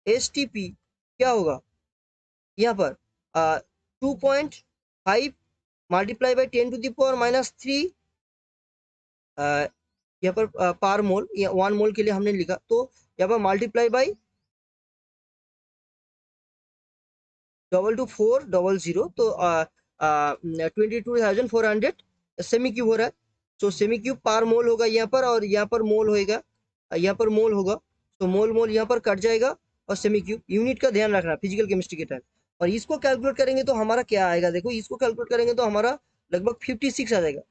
STP क्या होगा, यहाँ पर 2.5 मल्टीप्लाई बाई 10⁻³ यहाँ पर पर मोल, 1 मोल के लिए हमने लिखा, तो यहाँ पर मल्टीप्लाई बाई 22400, तो 22,400 सेमी क्यूब हो रहा है। सो सेमी क्यूब पर मोल होगा यहाँ पर, और यहाँ पर मोल होएगा, यहाँ पर मोल होगा। तो मोल मोल यहाँ पर कट जाएगा, और सेमी क्यूब यूनिट का ध्यान रखना फिजिकल केमिस्ट्री के टाइम। और इसको कैलकुलेट करेंगे तो हमारा क्या आएगा देखो, इसको कैलकुलेट करेंगे तो हमारा लगभग 56 आ जाएगा,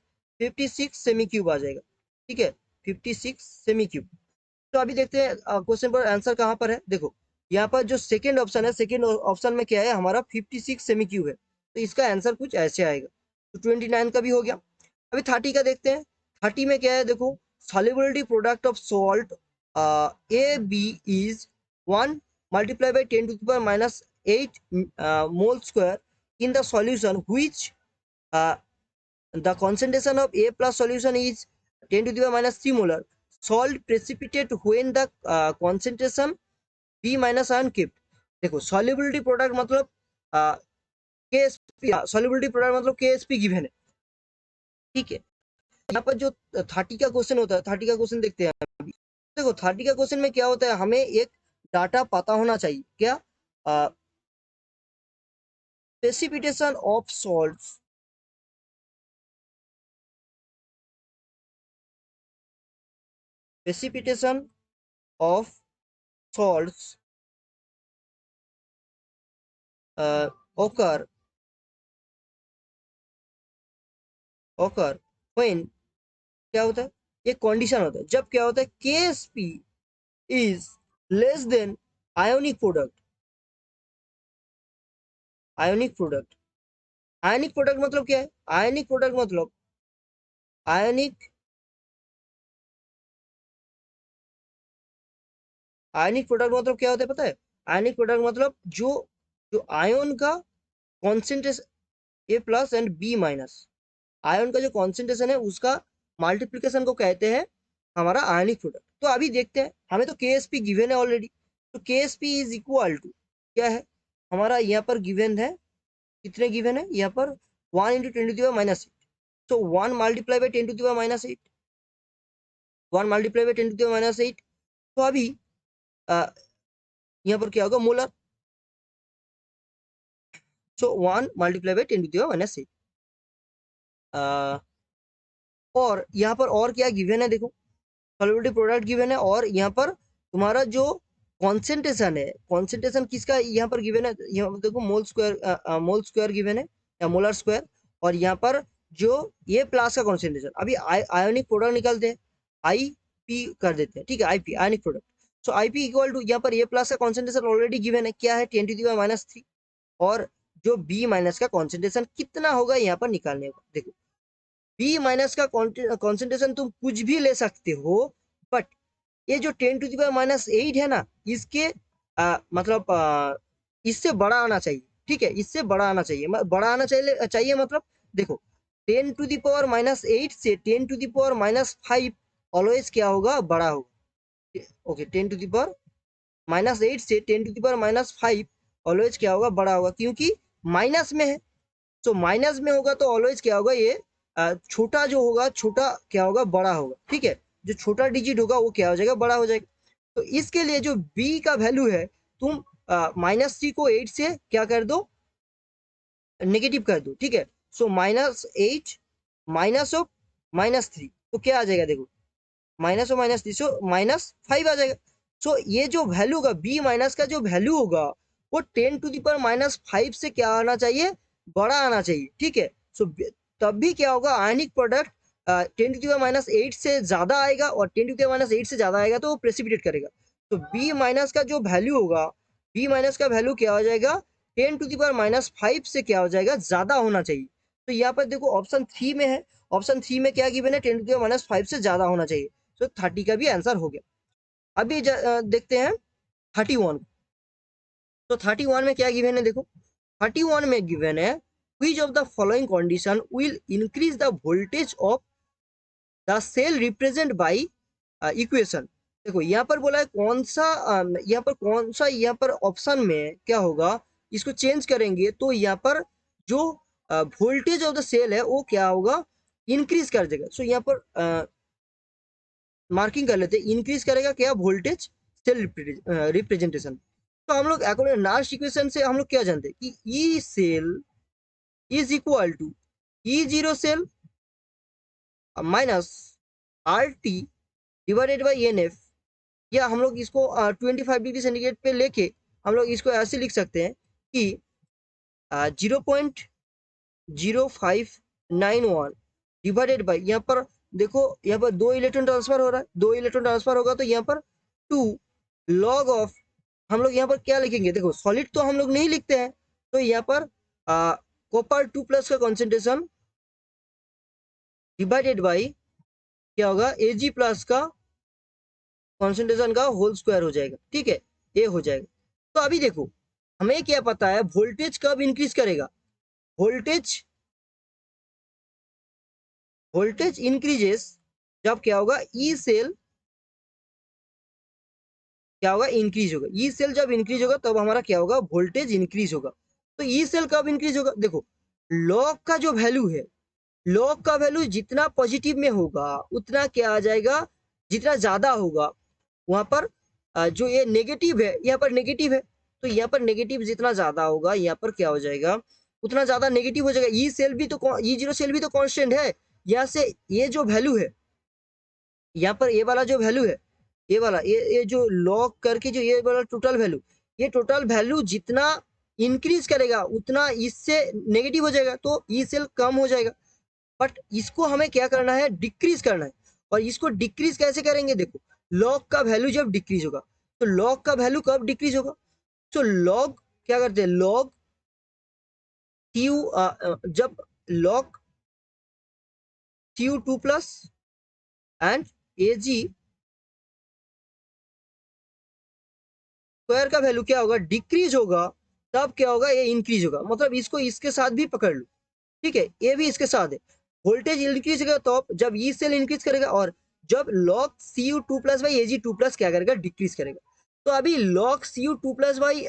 56 सेमी क्यूब आ जाएगा। ठीक है, 56 सेमी क्यूब। तो अभी देखते हैं क्वेश्चन पर आंसर कहाँ पर है। देखो यहाँ पर जो सेकंड ऑप्शन है, सेकंड ऑप्शन में क्या है, हमारा 56 सेमी क्यूब है। तो इसका आंसर कुछ ऐसे आएगा। तो 29 का भी हो गया। अभी 30 का देखते हैं। 30 में क्या है देखो, solubility product of salt AB is 1 multiplied by 10⁻8 mole square in the solution which the concentration of A plus solution is 10⁻³ molar. Salt precipitate when the concentration B minus ion kept। देखो solubility product मतलब KSP, solubility product मतलब KSP given है। ठीक है, यहाँ पर जो 30 का क्वेश्चन होता है, 30 का क्वेश्चन देखते हैं अभी। देखो 30 का क्वेश्चन में क्या होता है, हमें एक डाटा पता होना चाहिए, क्या, precipitation of salts, precipitation of salts occur when क्या होता है, एक कंडीशन होता है, जब क्या होता है, KSP is less than ionic product। Ionic product, ionic product मतलब क्या है, आयनिक प्रोडक्ट मतलब आयनिक आयनिक प्रोडक्ट मतलब क्या होता है पता है, आयनिक प्रोडक्ट मतलब जो जो आयन का concentration A plus and B minus, ion का जो कॉन्सेंट्रेशन है उसका मल्टीप्लिकेशन को कहते हैं हमारा आयनिक प्रोडक्ट। तो अभी देखते हैं, हमें तो KSP गिवन है ऑलरेडी। तो KSP इज इक्वल टू क्या है हमारा, यहाँ पर गिवन है, कितने गिवन है यहाँ पर, 1 × 10⁻⁻8। तो 1 मल्टीप्लाई बाई 10⁻⁸, 1 मल्टीप्लाई बाई 10⁻⁸। तो अभी यहाँ पर क्या होगा, मोलर। So 1 multiply by 10⁻⁸। और यहाँ पर और क्या गिवन है देखो, सॉल्युबिलिटी प्रोडक्ट गिवन है, और यहाँ पर तुम्हारा जो कॉन्सेंट्रेशन है, कॉन्सेंट्रेशन किसका यहाँ पर गिवन है, यहाँ पर देखो मोल स्क्वायर गिवन है या मोलर स्क्वायर। और यहाँ पर जो A प्लस का कॉन्सेंट्रेशन, अभी आयोनिक प्रोडक्ट निकालते हैं, IP कर देते हैं। ठीक है, IP ionic product. So IP equal to यहाँ पर A प्लस का कॉन्सेंट्रेशन ऑलरेडी गिवन है, क्या है, 10⁻⁻3। और जो B माइनस का कॉन्सेंट्रेशन कितना होगा यहाँ पर निकालने का। देखो B माइनस का कॉन्सेंट्रेशन तुम कुछ भी ले सकते हो, बट ये जो 10⁻⁸ है ना, इसके मतलब इससे बड़ा आना चाहिए। ठीक है, इससे बड़ा आना चाहिए, बड़ा आना चाहिए मतलब देखो 10⁻⁸ से 10⁻⁻5 ऑलवेज क्या होगा, बड़ा होगा। ओके, 10⁻⁻8 से 10⁻⁻5 ऑलवेज क्या होगा, बड़ा होगा, क्योंकि माइनस में है। तो माइनस में होगा तो ऑलवेज क्या होगा, ये छोटा जो होगा, छोटा क्या होगा, बड़ा होगा। ठीक है, जो छोटा डिजिट होगा वो क्या हो जाएगा, बड़ा हो जाएगा। तो इसके लिए जो B का वैल्यू है तुम -3 को 8 से क्या कर दो, नेगेटिव कर दो, ठीक है। सो -8 -3, तो क्या आ जाएगा देखो, -3, सो -5 आ जाएगा। सो ये जो वैल्यू होगा बी माइनस का, जो वैल्यू होगा वो 10⁻⁵ से क्या आना चाहिए, बड़ा आना चाहिए, ठीक है। सो तब भी क्या होगा, आयनिक प्रोडक्ट 10⁻⁸ से ज्यादा आएगा, और 10⁻⁸ से ज्यादा आएगा तो वो प्रेसिपिटेट करेगा। तो बी माइनस का जो वैल्यू होगा, बी माइनस का वैल्यू क्या हो जाएगा, 10⁻⁵ से क्या हो जाएगा, ज्यादा होना चाहिए। तो यहाँ पर देखो ऑप्शन 3 में है, ऑप्शन 3 में क्या गिवन है, 10⁻⁵ से ज्यादा होना चाहिए। तो 30 का भी आंसर हो गया। अभी देखते हैं 31। तो 31 में क्या गिवन है देखो, 31 में गिवन है which of the following condition will increase the voltage of the cell represented by equation। देखो यहाँ पर बोला है कौन सा, यहाँ पर ऑप्शन में क्या होगा, इसको चेंज करेंगे तो यहाँ पर जो वोल्टेज ऑफ द सेल है वो क्या होगा, इंक्रीज कर देगा। सो यहाँ पर मार्किंग कर लेते हैं, इंक्रीज करेगा क्या, वोल्टेज सेल रिप्रेजेंटेशन। तो हम लोग अकॉर्डिंग नार्श इक्वेशन से हम लोग क्या जानते हैं कि E cell is equal to E0 cell minus RT divided by NF, या हम लोग इसको 25 डिग्री सेंटीग्रेड पे लेके हम लोग इसको ऐसे लिख सकते हैं कि 0.0591 डिवाइडेड बाई, यहाँ पर देखो यहाँ पर 2 इलेक्ट्रॉन ट्रांसफर हो रहा है, 2 इलेक्ट्रॉन ट्रांसफर होगा तो यहाँ पर 2 लॉग ऑफ, हम लोग यहाँ पर क्या लिखेंगे, देखो सॉलिड तो हम लोग नहीं लिखते हैं, तो यहाँ पर कॉपर 2+ का कॉन्सेंट्रेशन डिवाइडेड बाई क्या होगा, Ag+ का कॉन्सेंट्रेशन का होल स्क्वायर हो जाएगा, ठीक है, ये हो जाएगा। तो अभी देखो हमें क्या पता है, वोल्टेज कब इंक्रीज करेगा, वोल्टेज इंक्रीजेस जब क्या होगा, ई सेल क्या होगा, इंक्रीज होगा। ई सेल जब इंक्रीज होगा तब हमारा क्या होगा, वोल्टेज इंक्रीज होगा। तो ई सेल कब इंक्रीज होगा, देखो लॉग का जो वैल्यू है, लॉग का वैल्यू जितना पॉजिटिव में होगा उतना क्या आ जाएगा, जितना ज्यादा होगा वहां पर जो ये नेगेटिव है, यहाँ पर नेगेटिव है, तो यहाँ पर नेगेटिव जितना ज्यादा होगा यहाँ पर क्या हो जाएगा, उतना ज्यादा नेगेटिव हो जाएगा। ई सेल भी तो, E0 सेल भी तो कांस्टेंट है, यहाँ से ये जो वैल्यू है, यहाँ पर ये वाला जो वैल्यू है, ये वाला ये जो लॉग करके जो ये वाला टोटल वैल्यू, ये टोटल वैल्यू जितना इंक्रीज करेगा उतना इससे नेगेटिव हो जाएगा, तो ई सेल कम हो जाएगा। बट इसको हमें क्या करना है, डिक्रीज करना है। और इसको डिक्रीज कैसे करेंगे, देखो लॉग का वैल्यू जब डिक्रीज होगा, तो लॉग का वैल्यू कब डिक्रीज होगा, तो लॉग क्या करते हैं, लॉग क्यू, जब log Cu2+ and Ag square का वैल्यू क्या होगा, डिक्रीज होगा, तब क्या होगा, ये इंक्रीज होगा। मतलब इसको इसके साथ भी पकड़ लो, ठीक है, ये भी इसके साथ है। वोल्टेज इंक्रीज करेगा तो जब ई सेल इंक्रीज करेगा, और जब log Cu2+ बाई Ag2+ क्या करेगा, डिक्रीज करेगा। तो अभी log Cu2+ बाई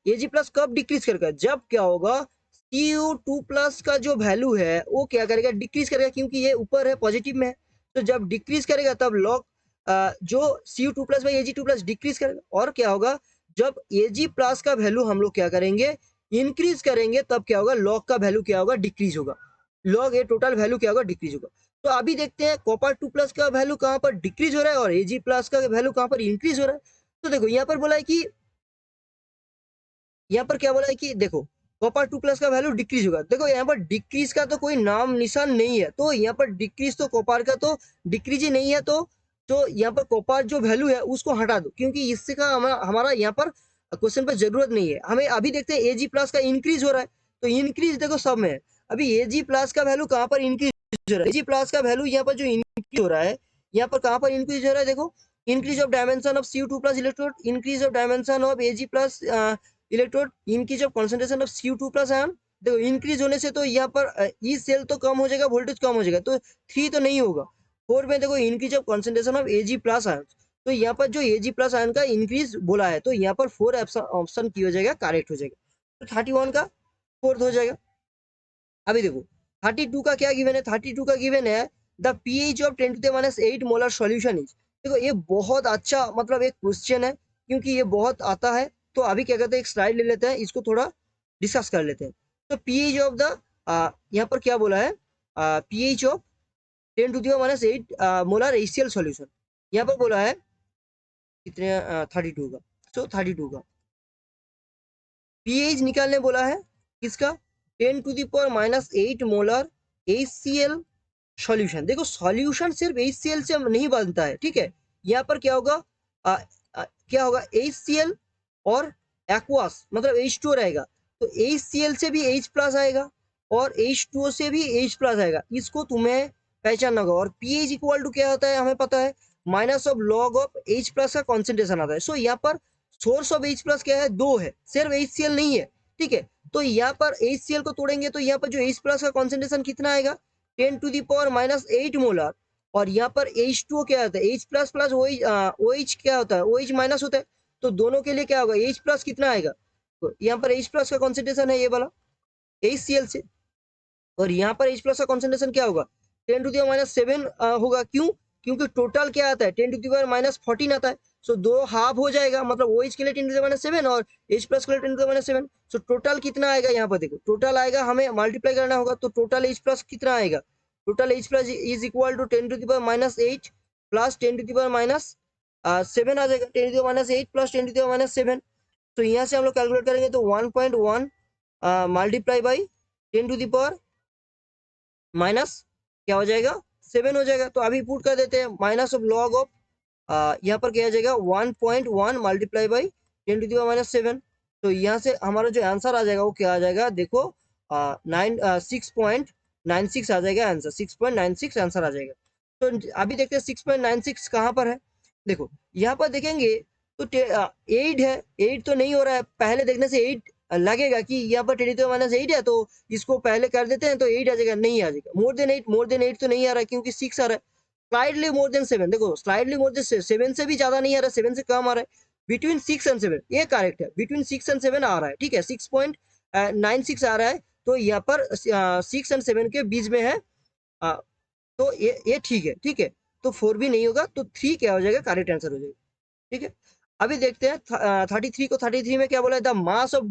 Ag+ कब डिक्रीज करेगा, जब क्या होगा, Cu2+ का जो वैल्यू है वो क्या करेगा, डिक्रीज करेगा, क्योंकि ये ऊपर है, पॉजिटिव में है। तो जब डिक्रीज करेगा तब log जो Cu2+ बाई Ag2+ डिक्रीज करेगा, और क्या होगा, जब Ag+ का वैल्यू हम लोग क्या करेंगे, इंक्रीज करेंगे, तब क्या होगा, लॉग का वैल्यू क्या होगा, डिक्रीज होगा। लॉग ए टोटल वैल्यू क्या होगा, डिक्रीज होगा। तो अभी देखते हैं कॉपर 2+ का वैल्यू कहां पर डिक्रीज हो रहा है और Ag+ का वैल्यू कहां पर इंक्रीज हो रहा है। तो देखो यहाँ पर बोला है कि, यहाँ पर क्या बोला है कि देखो कॉपर 2+ का वैल्यू डिक्रीज होगा। देखो यहाँ पर डिक्रीज का तो कोई नाम निशान नहीं है, तो यहाँ पर डिक्रीज तो कॉपर का तो डिक्रीज ही नहीं है, तो यहाँ पर कॉपर जो वैल्यू है उसको हटा दो, क्योंकि इससे का हमारा यहाँ पर क्वेश्चन पर जरूरत नहीं है। हमें अभी देखते हैं Ag+ का इंक्रीज हो रहा है, तो इंक्रीज देखो सब में है। अभी Ag+ का वैल्यू कहाँ पर इंक्रीज हो रहा है, Ag+ का वैल्यू यहाँ पर जो इंक्रीज हो रहा है, यहाँ पर कहाँ पर इंक्रीज हो रहा है, देखो increase of dimension of Cu2+ electrode, increase of dimension of Ag+ electrode, increase of concentration of Cu2+ ion. देखो इंक्रीज होने से तो यहाँ पर ई सेल तो कम हो जाएगा, वोल्टेज कम हो जाएगा, तो 3 तो नहीं होगा। 4 में देखो increase of concentration of Ag+ ion, तो यहाँ पर जो Ag+ आयन का इंक्रीज बोला है, तो यहाँ पर 4 ऑप्शन की हो जाएगा, करेक्ट हो जाएगा। तो 31 का 4th हो जाएगा। अभी देखो 32 का क्या गिवन है, 32 का गिवन है the pH of 10⁻⁸ molar solution is. देखो ये बहुत अच्छा मतलब एक क्वेश्चन है, क्योंकि ये बहुत आता है, तो अभी क्या करते हैं, एक स्लाइड ले लेते हैं, इसको थोड़ा डिस्कस कर लेते हैं। तो पीएच ऑफ द यहाँ पर क्या बोला है, pH of 10⁻⁸ molar HCL solution, यहाँ पर बोला है कितने 32 का। सो 32 का पीएच निकालने बोला है किसका, 10⁻⁸ मोलर एचसीएल सॉल्यूशन। देखो सॉल्यूशन सिर्फ एचसीएल से नहीं बनता है, ठीक है। यहाँ पर क्या होगा, क्या होगा, एचसीएल और एक्वास मतलब H2O रहेगा, तो HCl से भी H प्लस आएगा और H2O से भी H प्लस आएगा, इसको तुम्हें पहचानना होगा। और पीएच इक्वल टू क्या होता है हमें पता है, minus of log of H plus का कॉन्सेंट्रेशन आता है। सो यहाँ पर सोर्स ऑफ H प्लस क्या है, 2 है, सिर्फ HCl नहीं है, ठीक है। तो यहाँ पर HCl को तोड़ेंगे तो यहाँ पर जो H प्लस का कॉन्सेंट्रेशन कितना आएगा, 10⁻⁻8 मोलर। और यहाँ पर H2O क्या होता है, H प्लस प्लस OH क्या होता है, OH माइनस होता है। तो दोनों के लिए क्या होगा, H प्लस कितना आएगा, तो यहाँ पर H प्लस का कॉन्सेंट्रेशन है ये वाला HCl से, और यहाँ पर H प्लस का कॉन्सेंट्रेशन क्या होगा, 10⁻⁷ होगा। क्यों, क्योंकि टोटल क्या आता है, 10⁻14 आता है। सो दो हाफ हो जाएगा, मतलब OH के लिए 10⁻7 और H प्लस के लिए 10⁻7। सो टोटल कितना आएगा, यहाँ पर देखो टोटल आएगा, हमें मल्टीप्लाई करना होगा, तो टोटल H प्लस कितना आएगा, total H plus is equal to 10⁻8 plus 10⁻7 आ जाएगा, 10⁻8 प्लस 10⁻7। तो यहाँ से हम लोग कैलकुलेट करेंगे तो 1.1 मल्टीप्लाई बाई 10⁻- क्या हो जाएगा, 7 हो जाएगा। तो अभी पुट कर देते हैं, माइनस ऑफ लॉग ऑफ यहाँ पर क्या आ जाएगा 1.1 मल्टीप्लाई बाई 10⁻7। तो यहाँ से हमारा जो आंसर आ जाएगा वो क्या आ जाएगा, देखो 6.96 आ जाएगा आंसर, 6.96 आंसर आ जाएगा। तो अभी देखते हैं 6.96 कहाँ पर है। देखो यहाँ पर देखेंगे तो 8 है, 8 तो नहीं हो रहा है, पहले देखने से 8 लगेगा कि यहाँ पर 10⁻8 है, तो इसको पहले कर देते हैं तो 8 आ जाएगा, नहीं आ जाएगा। मोर देन 8 तो नहीं आ रहा है क्योंकि 6 आ रहा है। स्लाइडली मोर देन 7, देखो स्लाइडली मोर देन 7 से भी ज्यादा नहीं आ रहा है, 7 से कम आ रहा है। बिटवीन 6 एंड 7 ये करेक्ट है, बिटवीन 6 एंड 7 आ रहा है, ठीक है, 6.96 आ रहा है। तो यहाँ पर 6 एंड 7 के बीच में है, आ, तो ये ठीक है, ठीक है। तो 4 भी नहीं होगा, तो 3 क्या हो जाएगा, करेक्ट आंसर हो जाएगा, ठीक है। अभी देखते हैं 33 को, 33 में क्या बोला है, the mass of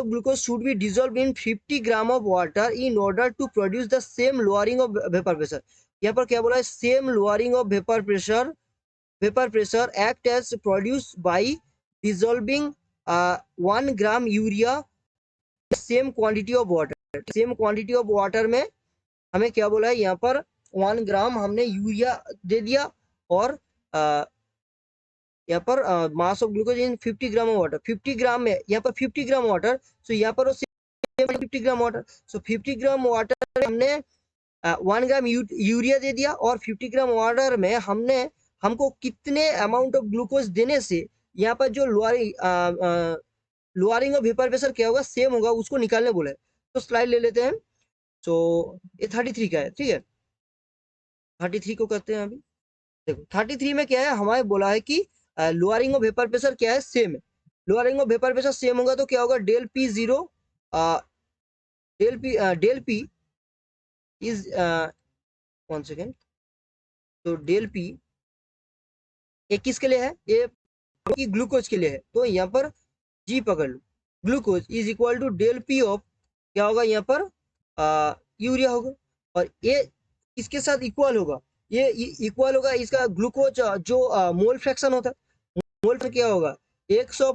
glucose should be dissolve in 50 gram of water in order to produce the same lowering of vapour pressure. यहाँ पर क्या बोला है, same lowering of vapour pressure act as produce by dissolving 1 gram urea same quantity of water. Same quantity of water में हमें क्या बोला है, यहाँ पर 1 ग्राम हमने यूरिया दे दिया, और यहाँ पर मास of glucose in 50 gram of water, 50 ग्राम में यहाँ पर 50 ग्राम वाटर, सो यहाँ पर 50 ग्राम वाटर, सो 50 ग्राम वाटर में हमने 1 ग्राम यूरिया दे दिया, और 50 ग्राम वाटर में हमको कितने अमाउंट ऑफ ग्लूकोज देने से यहाँ पर जो लोअरिंग ऑफ वेपर प्रेशर क्या होगा, सेम होगा, उसको निकालने बोला है। तो स्लाइड ले लेते हैं। सो ये 33 का है, ठीक है, 33 को करते हैं अभी। देखो 33 में क्या है, हमारे बोला है कि लोअरिंग ऑफ वेपर प्रेशर क्या है, सेम है। Lowering of vapour pressure same होगा तो क्या होगा, del P zero, del P is 1 second, तो डेल पी ये किसके लिए है, ये ग्लूकोज के लिए है। तो यहाँ पर जी पकड़ लो, glucose is equal to del P of क्या होगा, यहाँ पर यूरिया होगा, और ये किसके साथ इक्वल होगा, ये इक्वल होगा इसका ग्लूकोज जो मोल फ्रैक्शन होता है, मोल में क्या होगा, 100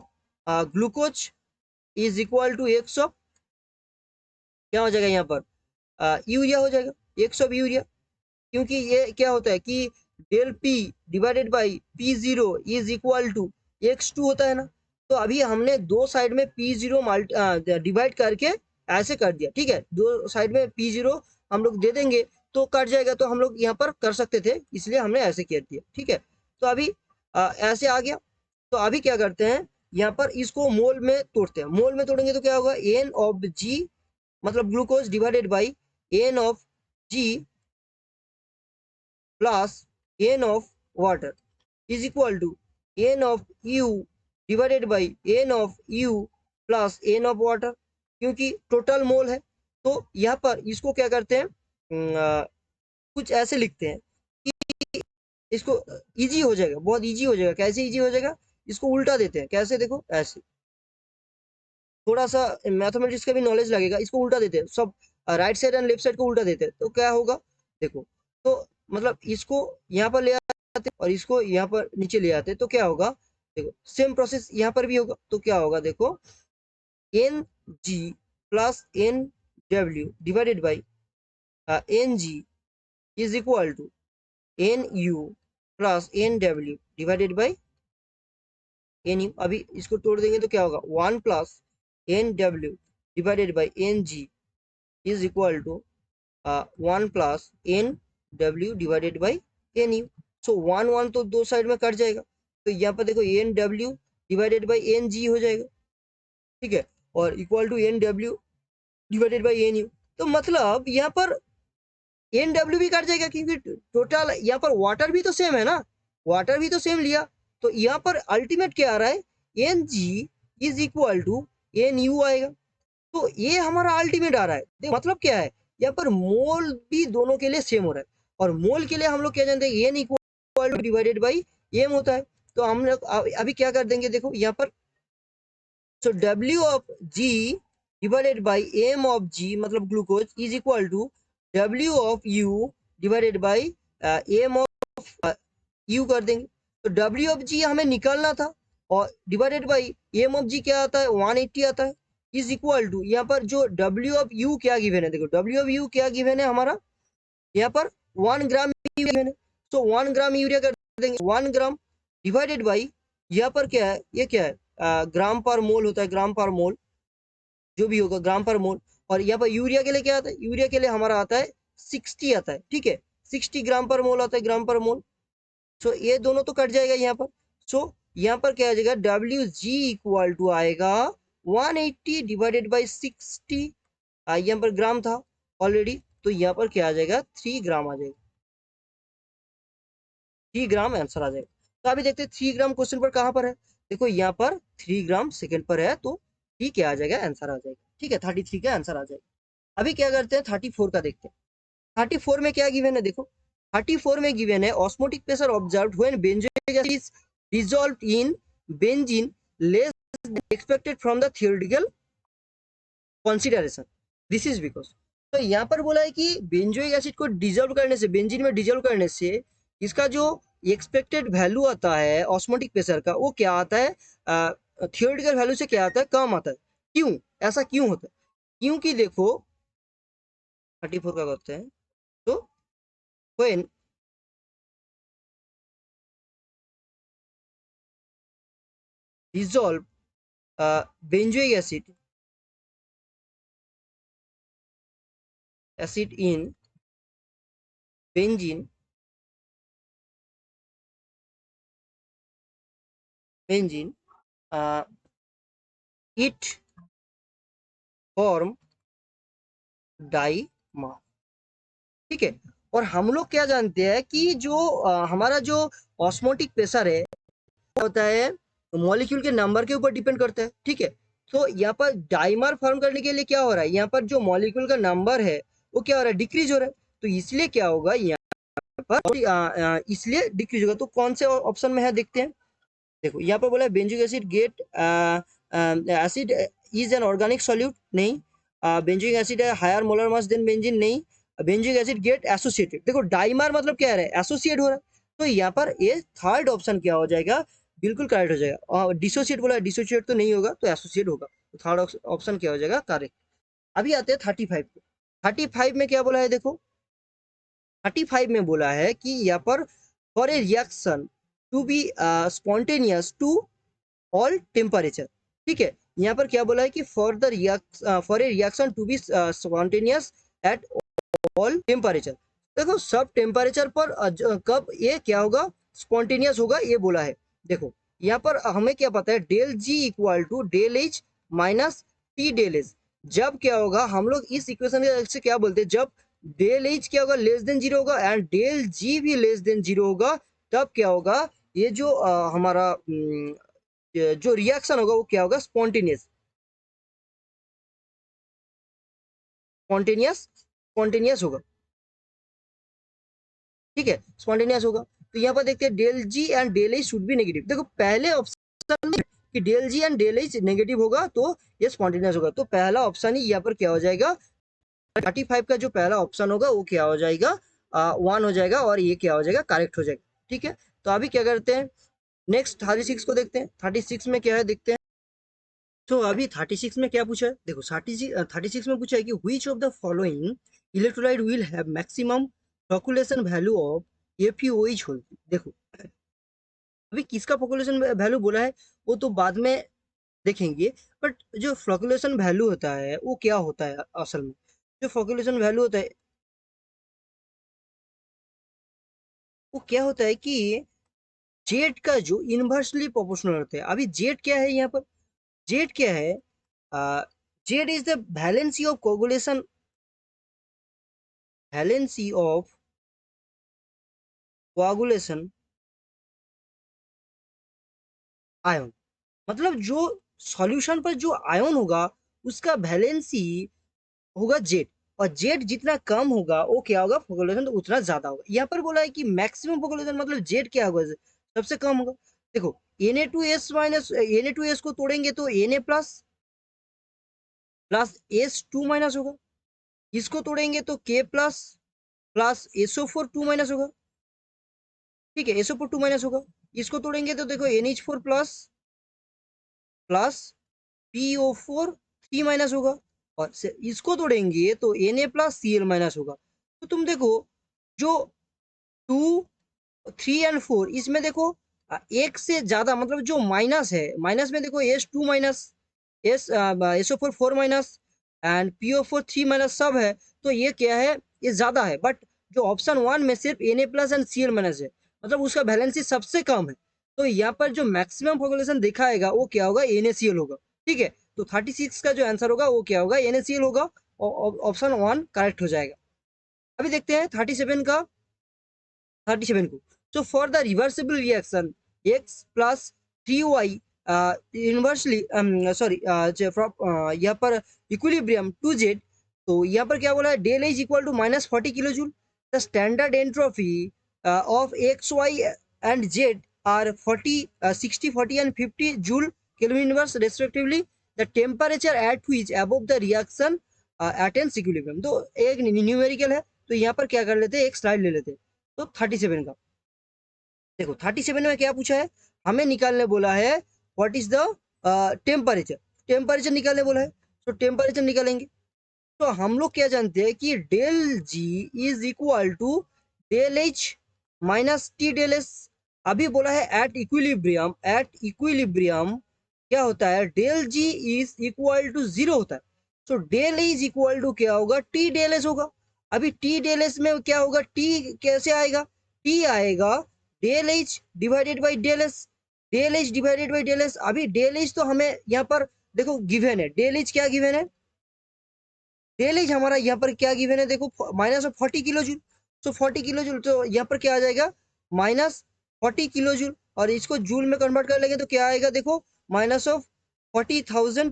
ग्लूकोज इज इक्वल टू 100 क्या हो जाएगा, यहाँ पर यूरिया हो जाएगा, 100 यूरिया। क्योंकि ये क्या होता है कि del P divided by P zero is equal to x2 होता है ना। तो अभी हमने दो साइड में P0 डिवाइड करके ऐसे कर दिया, ठीक है, दो साइड में P0 हम लोग दे देंगे तो कट जाएगा, तो हम लोग यहाँ पर कर सकते थे, इसलिए हमने ऐसे कर दिया, ठीक है। तो अभी ऐसे आ गया। तो अभी क्या करते हैं, यहाँ पर इसको मोल में तोड़ते हैं, मोल में तोड़ेंगे तो क्या होगा, एन ऑफ जी मतलब glucose divided by N of G plus N of water is equal to N of you divided by N of U plus N of water, क्योंकि टोटल मोल है। तो यहाँ पर इसको क्या करते हैं, कुछ ऐसे लिखते हैं कि इसको इजी हो जाएगा, बहुत इजी हो जाएगा। कैसे इजी हो जाएगा, इसको उल्टा देते हैं। कैसे? देखो ऐसे, थोड़ा सा मैथमेटिक्स का भी नॉलेज लगेगा। इसको उल्टा देते हैं सब, right side and left side को उल्टा देते हैं, तो क्या होगा देखो। तो मतलब इसको यहाँ पर ले आते और इसको यहाँ पर नीचे ले आते, तो क्या होगा देखो, सेम प्रोसेस यहाँ पर भी होगा। तो क्या होगा देखो, N G plus N W divided by N G is equal to N U plus N W divided by N U. अभी इसको तोड़ देंगे तो क्या होगा, 1 plus N W divided by N G is equal to 1 plus N W divided by N U. So 1 1 तो दो side में कट जाएगा, तो यहाँ पर देखो N W divided by N G हो जाएगा, ठीक है, और equal to N W divided by N U. तो मतलब यहाँ पर एन डब्ल्यू भी कट जाएगा, क्योंकि टोटल यहाँ पर वाटर भी तो सेम है ना, वाटर भी तो सेम लिया। तो यहाँ पर अल्टीमेट क्या आ रहा है, N G is equal to N U आएगा। तो ये हमारा अल्टीमेट आ रहा है। मतलब क्या है, यहाँ पर मोल भी दोनों के लिए सेम हो रहा है, और मोल के लिए हम लोग क्या जानते हैं, N equal to divided by M होता है। तो हम लोग अभी क्या कर देंगे, देखो यहाँ पर, सो डब्ल्यू of g divided by m of जी मतलब ग्लूकोज इज इक्वल टू डब्ल्यू of you divided by m of u कर देंगे। तो डब्ल्यू ऑफ जी हमें निकालना था, और डिवाइडेड बाई एम ऑफ जी क्या आता है, 180 आता है, इज इक्वल टू यहाँ पर जो डब्ल्यू ऑफ यू क्या गिवन है, देखो डब्ल्यू ऑफ यू क्या गिवन है हमारा, यहाँ पर 1 ग्राम गिवन है। तो 1 ग्राम यूरिया कर देंगे, 1 ग्राम डिवाइडेड बाई यहाँ पर क्या है, ये क्या है, ग्राम पर मोल होता है, ग्राम पर मोल जो भी होगा ग्राम पर मोल। और यहाँ पर यूरिया के लिए क्या आता है, यूरिया के लिए हमारा आता है 60 आता है, ठीक है, 60 ग्राम पर मोल आता है, ग्राम पर मोल। सो ये दोनों तो कट जाएगा यहाँ पर। सो यहाँ पर क्या आ जाएगा, डब्ल्यू जी इक्वल टू आएगा 180 डिवाइडेड बाई 60, यहाँ पर ग्राम था ऑलरेडी, तो यहाँ पर क्या आ जाएगा, 3 ग्राम आ जाएगा, 3 ग्राम आंसर आ जाएगा। तो अभी देखते हैं 3 ग्राम क्वेश्चन पर कहाँ पर है, देखो यहाँ पर 3 ग्राम सेकंड पर है, तो ठीक क्या आ जाएगा, आंसर आ जाएगा, ठीक है, 33 का आंसर आ जाएगा। अभी क्या करते हैं 34 का देखते हैं। 34 में क्या गिवन है, देखो 34 में गिवन है osmotic pressure observed when benzoic acid is dissolved in benzene less expected from the theoretical consideration, this is because. तो यहाँ पर बोला है कि बेंजोइक एसिड को डिजॉल्व करने से, बेंजीन में डिजॉल्व करने से इसका जो एक्सपेक्टेड वैल्यू आता है ऑस्मोटिक प्रेशर का, वो क्या आता है, थियोरेटिकल वैल्यू से क्या आता है, कम आता है। क्यों, ऐसा क्यों होता है, क्योंकि देखो 34 का करते हैं, तो when dissolve benzoic acid in benzene, uh, it form डाइमा, ठीक है। और हम लोग क्या जानते हैं कि जो हमारा जो ऑस्मोटिक प्रेशर है होता है, मॉलिक्यूल के नंबर के ऊपर डिपेंड करता है, ठीक है। तो यहाँ पर डाइमर फॉर्म करने के लिए क्या हो रहा है, यहाँ पर जो मॉलिक्यूल का नंबर है वो क्या हो रहा है, डिक्रीज हो रहा है। तो इसलिए क्या होगा यहाँ पर, इसलिए डिक्रीज होगा। तो कौन से ऑप्शन में है देखते हैं। देखो यहाँ पर बोला है benzoic acid get acid is an organic solute, नहीं। बेंजोइक एसिड है higher molar mass than benzene, नहीं। बेंजोइक एसिड गेट एसोसिएटेड, देखो डाइमर मतलब क्या है, एसोसिएट हो रहा है। तो यहाँ पर ये थर्ड ऑप्शन क्या हो जाएगा, बिल्कुल करेक्ट हो जाएगा। और डिसोसिएट बोला है, डिसोसिएट तो नहीं होगा, तो एसोसिएट होगा। तो थर्ड ऑप्शन क्या हो जाएगा, करेक्ट। अभी आते हैं 35 पे। 35 में क्या बोला है, देखो 35 में बोला है कि यहाँ पर for a reaction to be spontaneous to all temperature, ठीक है। यहाँ पर क्या बोला है कि for a reaction to be spontaneous at all temperature, देखो सब टेम्परेचर पर कब ये क्या होगा, स्पॉन्टेनियस होगा, ये बोला है। देखो यहाँ पर हमें क्या पता है, del G equal to del H minus T del H. जब क्या होगा, हम लोग इस इक्वेशन से क्या बोलते हैं, जब डेल एच क्या होगा, लेस देन जीरो होगा, एंड डेल जी भी लेस देन जीरो होगा, तब क्या होगा, ये जो हमारा जो रिएक्शन होगा वो क्या होगा, स्पॉन्टेनियस, स्पॉन्टेनियस होगा, ठीक है, स्पॉन्टेनियस होगा। तो यहाँ पर देखते हैं del G and del H should be negative. देखो पहले ऑप्शन ऑप्शन कि del G and del H negative होगा तो ये स्पॉन्टेनियस होगा। तो पहला ऑप्शन ही यहाँ पर क्या हो जाएगा, 35 का जो पहला ऑप्शन होगा वो क्या हो जाएगा, 1 हो जाएगा और ये क्या हो जाएगा, करेक्ट हो जाएगा। ठीक है, तो अभी क्या करते हैं, नेक्स्ट 36 को देखते हैं। 36 में क्या है देखते हैं। तो अभी 36 में क्या पूछा है, देखो 36 में पूछा है कि which of the following electrolyte will have maximum flocculation value of FEOH होल। देखो अभी किसका फ्लोकुलेशन वैल्यू बोला है वो तो बाद में देखेंगे, बट जो फ्लोकुलेशन वैल्यू होता है वो क्या होता है असल में, जो फ्लोकुलेशन वैल्यू होता है वो क्या होता है कि जेड का जो इनवर्सली प्रोपोर्शनल होता है। अभी जेड क्या है यहाँ पर, जेड क्या है, Z is the valency of coagulation, valency of coagulation ion, मतलब जो सॉल्यूशन पर जो आयन होगा उसका वैलेंसी होगा जेड, और जेड जितना कम होगा वो क्या होगा, फोकलेशन तो उतना ज्यादा होगा। यहाँ पर बोला है कि मैक्सिमम फोकलेशन मतलब जेड क्या होगा, सबसे कम होगा। देखो Na2S माइनस Na2S को तोड़ेंगे तो Na plus plus S2 minus होगा, इसको तोड़ेंगे तो K plus plus SO4 2 minus होगा। ठीक है, SO4 2 माइनस होगा, इसको तोड़ेंगे तो देखो NH4 plus plus PO4 3 minus होगा, और इसको तोड़ेंगे तो Na प्लस Cl माइनस होगा। तो तुम देखो जो 2 3 एंड 4 इसमें देखो एक से ज्यादा मतलब जो माइनस है, माइनस में देखो S2 minus SO4 4 minus and PO4 3 minus सब है। तो ये क्या है, ये ज्यादा है, बट जो ऑप्शन 1 में सिर्फ Na plus and Cl minus है, मतलब उसका वैलेंसी सबसे कम है। तो यहाँ पर जो मैक्सिमम पॉपुलेशन दिखाएगा वो क्या होगा, NaCl होगा। ठीक है, तो 36 का जो आंसर होगा वो क्या होगा, NaCl होगा, और ऑप्शन 1 करेक्ट हो जाएगा। अभी देखते हैं 37 का, 37 को। So for the reversible reaction x plus 3y inversely sorry यहाँ पर इक्विलिब्रियम 2z, तो यहाँ पर क्या बोला है, del is equal to -40 kilo joule. The standard entropy of X Y and Z are 40 60 40 and 50 joule kelvin inverse respectively. The temperature at which above the reaction attains equilibrium. तो एक numerical है, तो यहाँ पर क्या कर लेते हैं, एक स्लाइड ले लेते हैं। तो 37 का देखो, 37 में क्या पूछा है, हमें निकालने बोला है what is the temperature, temperature निकालने बोला है। तो टेम्परेचर निकालेंगे तो हम लोग क्या जानते हैं कि del G is equal to del H minus T del S. अभी बोला है एट इक्विलिब्रियम, एट इक्विलिब्रियम क्या होता है, del G is equal to 0 होता है। So del is equal to क्या होगा, टी डेल एस होगा। अभी टी डेल एस में क्या होगा, टी कैसे आएगा, टी आएगा del H divided by del S, del H divided by del S. अभी डेल एच तो हमें यहाँ पर देखो गिवन है, डेल एच क्या गिवन है, डेल एज हमारा यहाँ पर क्या गिवन है, देखो -40 किलो जूल। तो 40 किलो जूल, तो यहाँ पर क्या आ जाएगा, -40 किलो जूल, और इसको जूल में कन्वर्ट कर लेंगे तो क्या आएगा, देखो -40,000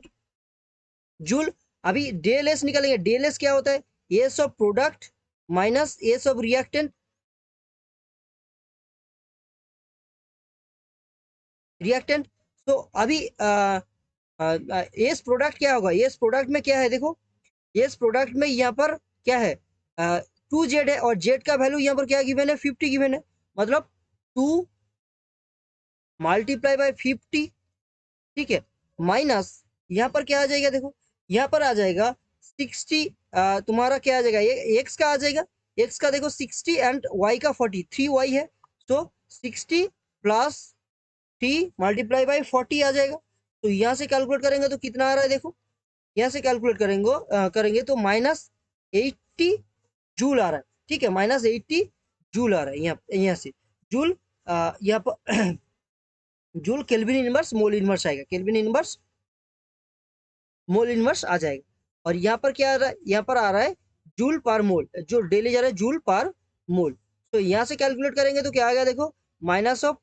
जूल। अभी डेल एस निकालेंगे, डेल एस क्या होता है, S of product minus S of reactant, reactant. तो अभी एस प्रोडक्ट क्या होगा, एस प्रोडक्ट में क्या है, देखो एस प्रोडक्ट में यहाँ पर क्या है, 2z है, और जेड का वैल्यू यहाँ पर क्या गिवन है, 50 गिवन है। मतलब 2 मल्टीप्लाई बाय 50, ठीक है, माइनस यहाँ पर क्या आ जाएगा, देखो यहाँ पर आ जाएगा 60, तुम्हारा क्या आ जाएगा, ये एक्स का आ जाएगा, एक्स का देखो 60 एंड वाई का 40, 3y है। तो 60 प्लस 3 मल्टीप्लाई बाई 40 आ जाएगा। तो यहाँ से कैलकुलेट करेंगे तो कितना आ रहा है, देखो यहाँ से कैलकुलेट करेंगे तो -80 जूल आ रहा है। ठीक है, -80 जूल आ रहा है, यहाँ से जूल, यहाँ पर joule kelvin inverse mole inverse आएगा, केल्विन इनवर्स मोल इनवर्स आ जाएगा। और यहाँ पर क्या आ रहा है, यहाँ पर आ रहा है जूल पर मोल, जो डेली जा रहा है जूल पर मोल। तो यहाँ से कैलकुलेट करेंगे तो क्या आ गया, देखो माइनस ऑफ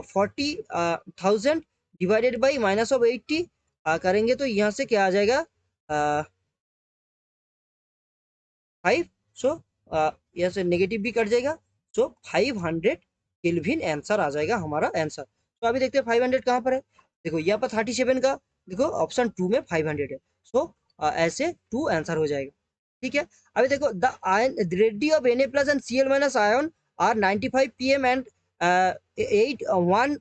40,000 डिवाइडेड बाई -80 करेंगे तो यहाँ से क्या आ जाएगा, 5। सो यहाँ से नेगेटिव भी कट जाएगा। सो 500 केल्विन आंसर आ जाएगा हमारा आंसर। तो अभी देखते हैं 500 कहाँ पर है। देखो यहाँ पर 37 का, देखो ऑप्शन 2 में 500 है। सो ऐसे 2 आंसर हो जाएगा। ठीक है, अभी देखो the ion radii of Na+ and Cl- ion are 95 pm and 8181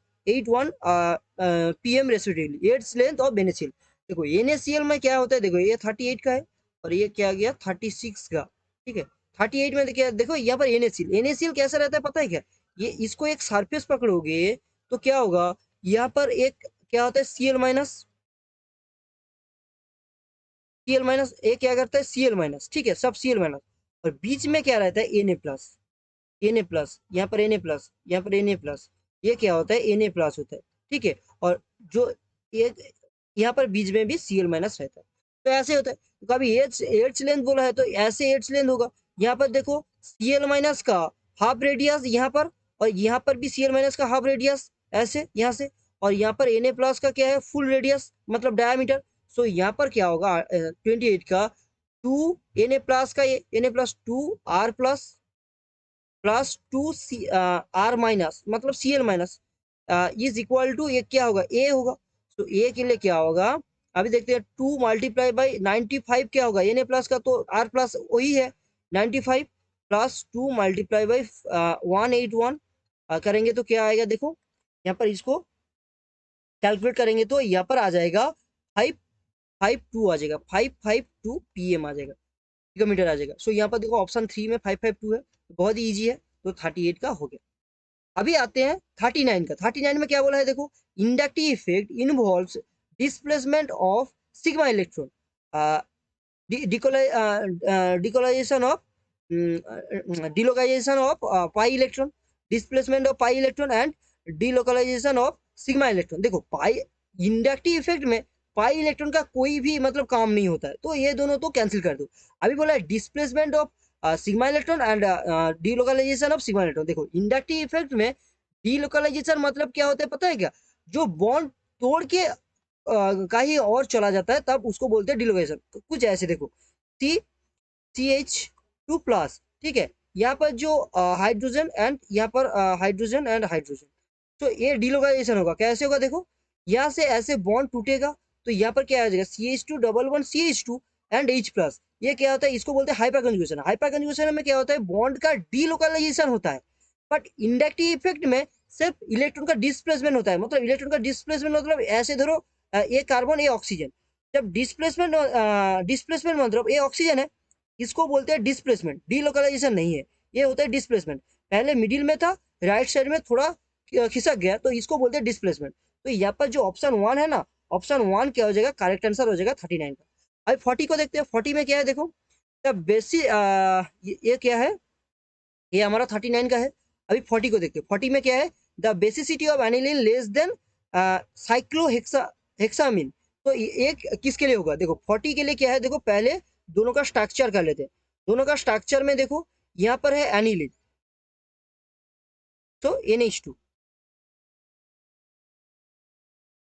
pm respectively, its length of NaCl। देखो NaCl में क्या होता है, देखो ये 38 का है और ये क्या गया 36 का। ठीक है, 38 में क्या, देखो यहाँ पर NaCl कैसा रहता है पता है क्या, ये इसको एक सरफेस पकड़ोगे तो क्या होगा, यहाँ पर एक क्या होता है Cl-, ए क्या करता है Cl-, ठीक है, सब Cl-, और बीच में क्या रहता है Na+, यहाँ पर Na+, यहाँ पर Na+, ये क्या होता है Na+ होता है। ठीक है, और जो एक यहाँ पर बीच में भी Cl- रहता है। तो ऐसे होता है, तो कभी एड्स लेंथ बोला है तो ऐसे एड्स लेंथ होगा। यहाँ पर देखो Cl- का हाफ रेडियस यहाँ पर, और यहाँ पर भी Cl- का हाफ रेडियस ऐसे यहाँ से, और यहाँ पर Na+ का क्या है फुल रेडियस मतलब डायमीटर। सो यहाँ पर क्या होगा 28 का 2 Na+ का ये Na+2 R+ +2 R- मतलब Cl- इज इक्वल टू ये क्या होगा ए होगा। तो ए के लिए क्या होगा, अभी देखते हैं 2 मल्टीप्लाई बाई 95 क्या होगा Na+ का, तो R+ वही है 95 +2 मल्टीप्लाई बाई 181 करेंगे तो क्या आएगा, देखो यहाँ पर इसको कैलकुलेट करेंगे तो यहाँ पर आ जाएगा 552 आ जाएगा, 552 pm आ जाएगा, मीटर आ जाएगा। सो यहाँ पर देखो ऑप्शन 3 में 552 है, बहुत ही ईजी है, तो 38 का हो गया। अभी आते हैं 39 का। 39 में क्या बोला है, देखो inductive effect involves displacement of sigma electron, delocalisation of delocalisation of pi electron, displacement of pi electron and delocalisation of sigma electron. देखो पाई इंडक्टिव इफेक्ट में पाई इलेक्ट्रॉन का कोई भी मतलब काम नहीं होता है, तो ये दोनों तो कैंसिल कर दो। अभी बोला है displacement of sigma electron and delocalization of sigma electron. देखो इंडक्टिव इफेक्ट में डीलोकलाइजेशन मतलब क्या होता है पता है क्या, जो बॉन्ड तोड़ के कहीं और चला जाता है तब उसको बोलते हैं डिलोकेशन। तो कुछ ऐसे देखो CH2+, ठीक है, यहाँ पर जो हाइड्रोजन एंड यहाँ पर हाइड्रोजन, तो ये डिलोकाइजेशन होगा। कैसे होगा, देखो यहाँ से ऐसे बॉन्ड टूटेगा तो यहाँ पर क्या आ जाएगा CH2 एंड H+, ये क्या होता है, इसको बोलते हैं हाइपर कंजुगेशन। हाइपर कंजुगेशन में क्या होता है, बॉन्ड का डीलोकलाइजेशन होता है, बट इंडक्टिव इफेक्ट में सिर्फ इलेक्ट्रॉन का डिस्प्लेसमेंट होता है। मतलब इलेक्ट्रॉन का डिस्प्लेसमेंट मतलब ऐसे धरो ये कार्बन ये ऑक्सीजन, जब डिस्प्लेसमेंट मतलब ये ऑक्सीजन है, इसको बोलते हैं डिस्प्लेसमेंट, डीलोकलाइजेशन नहीं है, ये होता है डिस्प्लेसमेंट। पहले मिडिल में था, राइट साइड में थोड़ा खिसक गया, तो इसको बोलते हैं डिस्प्लेसमेंट। तो यहाँ पर जो ऑप्शन 1 है ना, ऑप्शन 1 क्या हो जाएगा, करेक्ट आंसर हो जाएगा 39 का। अभी 40 को देखते हैं। 40 में क्या है, देखो द बेसिक ये क्या है, ये हमारा 39 का है। अभी 40 को देखते हैं। 40 में क्या है, the basicity of aniline less than cyclohexamine. तो एक किसके लिए होगा, देखो 40 के लिए क्या है, देखो पहले दोनों का स्ट्रक्चर कर लेते हैं। दोनों का स्ट्रक्चर में देखो यहाँ पर है एनिलीन, तो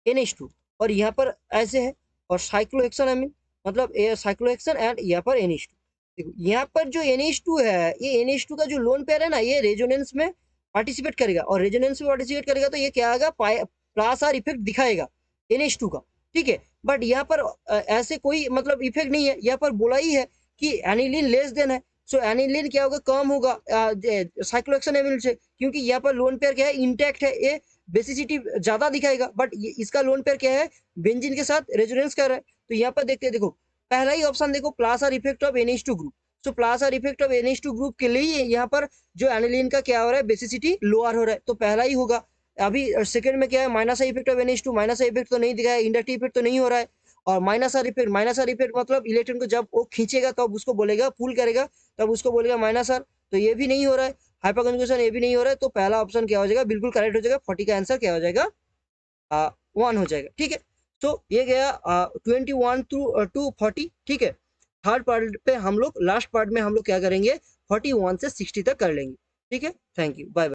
NH2 और यहाँ पर ऐसे है, और साइक्लोहेक्सामिन मतलब साइक्लोहेक्सन एंड यहाँ पर NH2। देखो यहाँ पर जो NH2 है, ये NH2 का जो लोन पेयर है ना, ये रेजोनेंस में पार्टिसिपेट करेगा, और रेजोनेंस में पार्टिसिपेट करेगा तो ये क्या आएगा, प्लस आर इफेक्ट दिखाएगा NH2 का। ठीक है, बट यहाँ पर ऐसे कोई मतलब इफेक्ट नहीं है, यहाँ पर बोला ही है कि एनिलीन लेस देन है। सो एनिलीन क्या होगा, कम होगा साइक्लोहेक्सामिन से, क्योंकि यहाँ पर लोन पेयर क्या है, इंटैक्ट है, ये बेसिसिटी ज्यादा दिखाएगा, बट इसका लोन पेयर क्या है, बेंजीन के साथ रेजोनेंस कर रहा है। तो यहाँ पर देखते हैं, देखो पहला ही ऑप्शन देखो plus are effect of NH2 group. So plus are effect of NH2 group के लिए यहाँ पर जो एनिलीन का क्या हो रहा है, बेसिसिटी लोअर हो रहा है, तो पहला ही होगा। अभी सेकंड में क्या है, minus effect of NH2, minus effect तो नहीं दिखाया, इंडक्टिव इफेक्ट तो नहीं हो रहा है। और माइनस आर इफेक्ट मतलब इलेक्ट्रॉन को जब वो खींचेगा तब उसको बोलेगा, पुल करेगा तब उसको बोलेगा माइनस आर, तो ये भी नहीं हो रहा है। हाइपर कंजुगेशन ये भी नहीं हो रहा है, तो पहला ऑप्शन क्या हो जाएगा, बिल्कुल करेक्ट हो जाएगा। 40 का आंसर क्या हो जाएगा, 1 हो जाएगा। ठीक है, तो ये गया 21 टू 40। ठीक है, थर्ड पार्ट पे हम लोग, लास्ट पार्ट में हम लोग क्या करेंगे, 41 से 60 तक कर लेंगे। ठीक है, थैंक यू, बाय बाय।